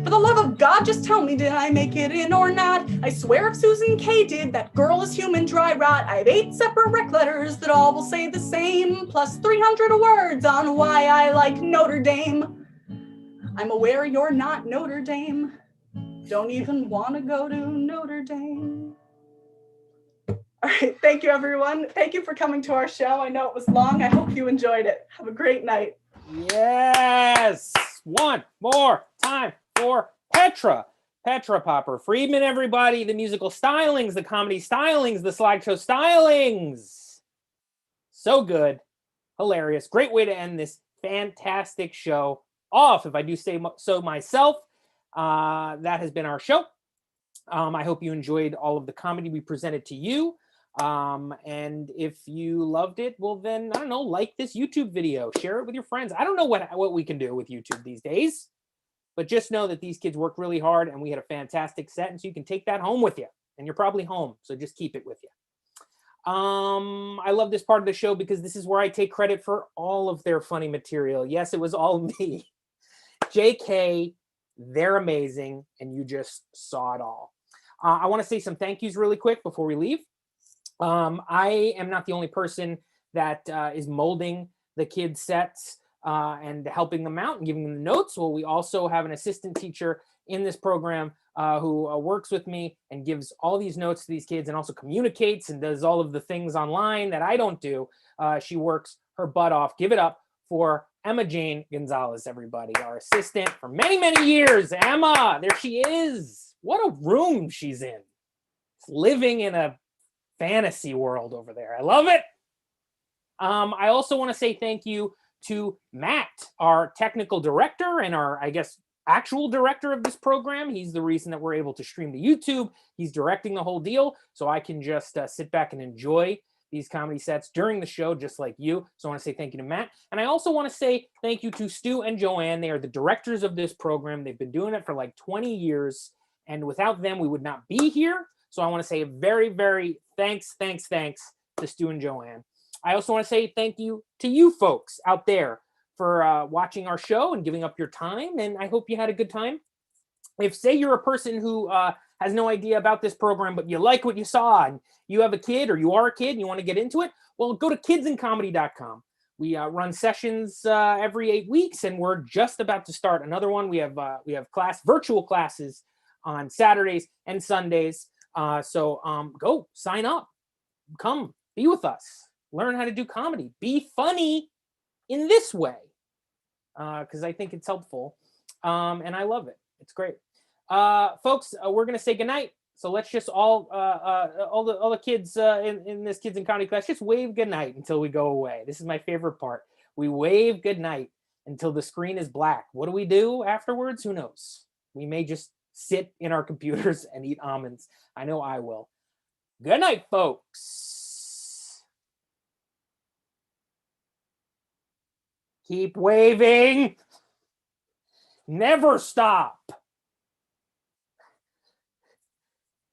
For the love of God, just tell me, did I make it in or not? I swear if Susan K did, that girl is human dry rot. I have 8 separate rec letters that all will say the same, plus 300 words on why I like Notre Dame. I'm aware you're not Notre Dame. Don't even want to go to Notre Dame. All right, thank you, everyone. Thank you for coming to our show. I know it was long. I hope you enjoyed it. Have a great night. Yes! One more time for Petra Popper Friedman, everybody. The musical stylings, the comedy stylings, the slideshow stylings. So good. Hilarious. Great way to end this fantastic show off, if I do say so myself. That has been our show. I hope you enjoyed all of the comedy we presented to you. And if you loved it, well then, I don't know, like this YouTube video, share it with your friends. I don't know what we can do with YouTube these days, but just know that these kids worked really hard and we had a fantastic set, and so you can take that home with you, and you're probably home, so just keep it with you. I love this part of the show because this is where I take credit for all of their funny material. Yes, it was all me. JK, they're amazing, and you just saw it all. I want to say some thank yous really quick before we leave. I am not the only person that is molding the kids' sets and helping them out and giving them the notes. Well, we also have an assistant teacher in this program who works with me and gives all these notes to these kids and also communicates and does all of the things online that I don't do. She works her butt off. Give it up for Emma Jane Gonzalez, everybody, our assistant for many, many years. Emma, there she is. What a room she's in. Living in a fantasy world over there. I love it. I also want to say thank you to Matt, our technical director and our, I guess, actual director of this program. He's the reason that we're able to stream to YouTube. He's directing the whole deal, so I can just sit back and enjoy these comedy sets during the show, just like you. So I want to say thank you to Matt. And I also want to say thank you to Stu and Joanne. They are the directors of this program. They've been doing it for like 20 years. And without them, we would not be here. So I want to say a very, very thanks to Stu and Joanne. I also want to say thank you to you folks out there for watching our show and giving up your time. And I hope you had a good time. If, say, you're a person who has no idea about this program, but you like what you saw and you have a kid or you are a kid and you want to get into it, well, go to kidsinComedy.com. We run sessions every 8 weeks, and we're just about to start another one. We have virtual classes on Saturdays and Sundays. So go sign up, come be with us, learn how to do comedy, be funny in this way, because I think it's helpful, and I love it. It's great. Folks, we're gonna say goodnight. So let's just all the kids in this Kids in Comedy class, just wave goodnight until we go away. This is my favorite part. We wave goodnight until the screen is black. What do we do afterwards? Who knows? We may just sit in our computers and eat almonds. I know I will. Good night, folks. Keep waving. Never stop.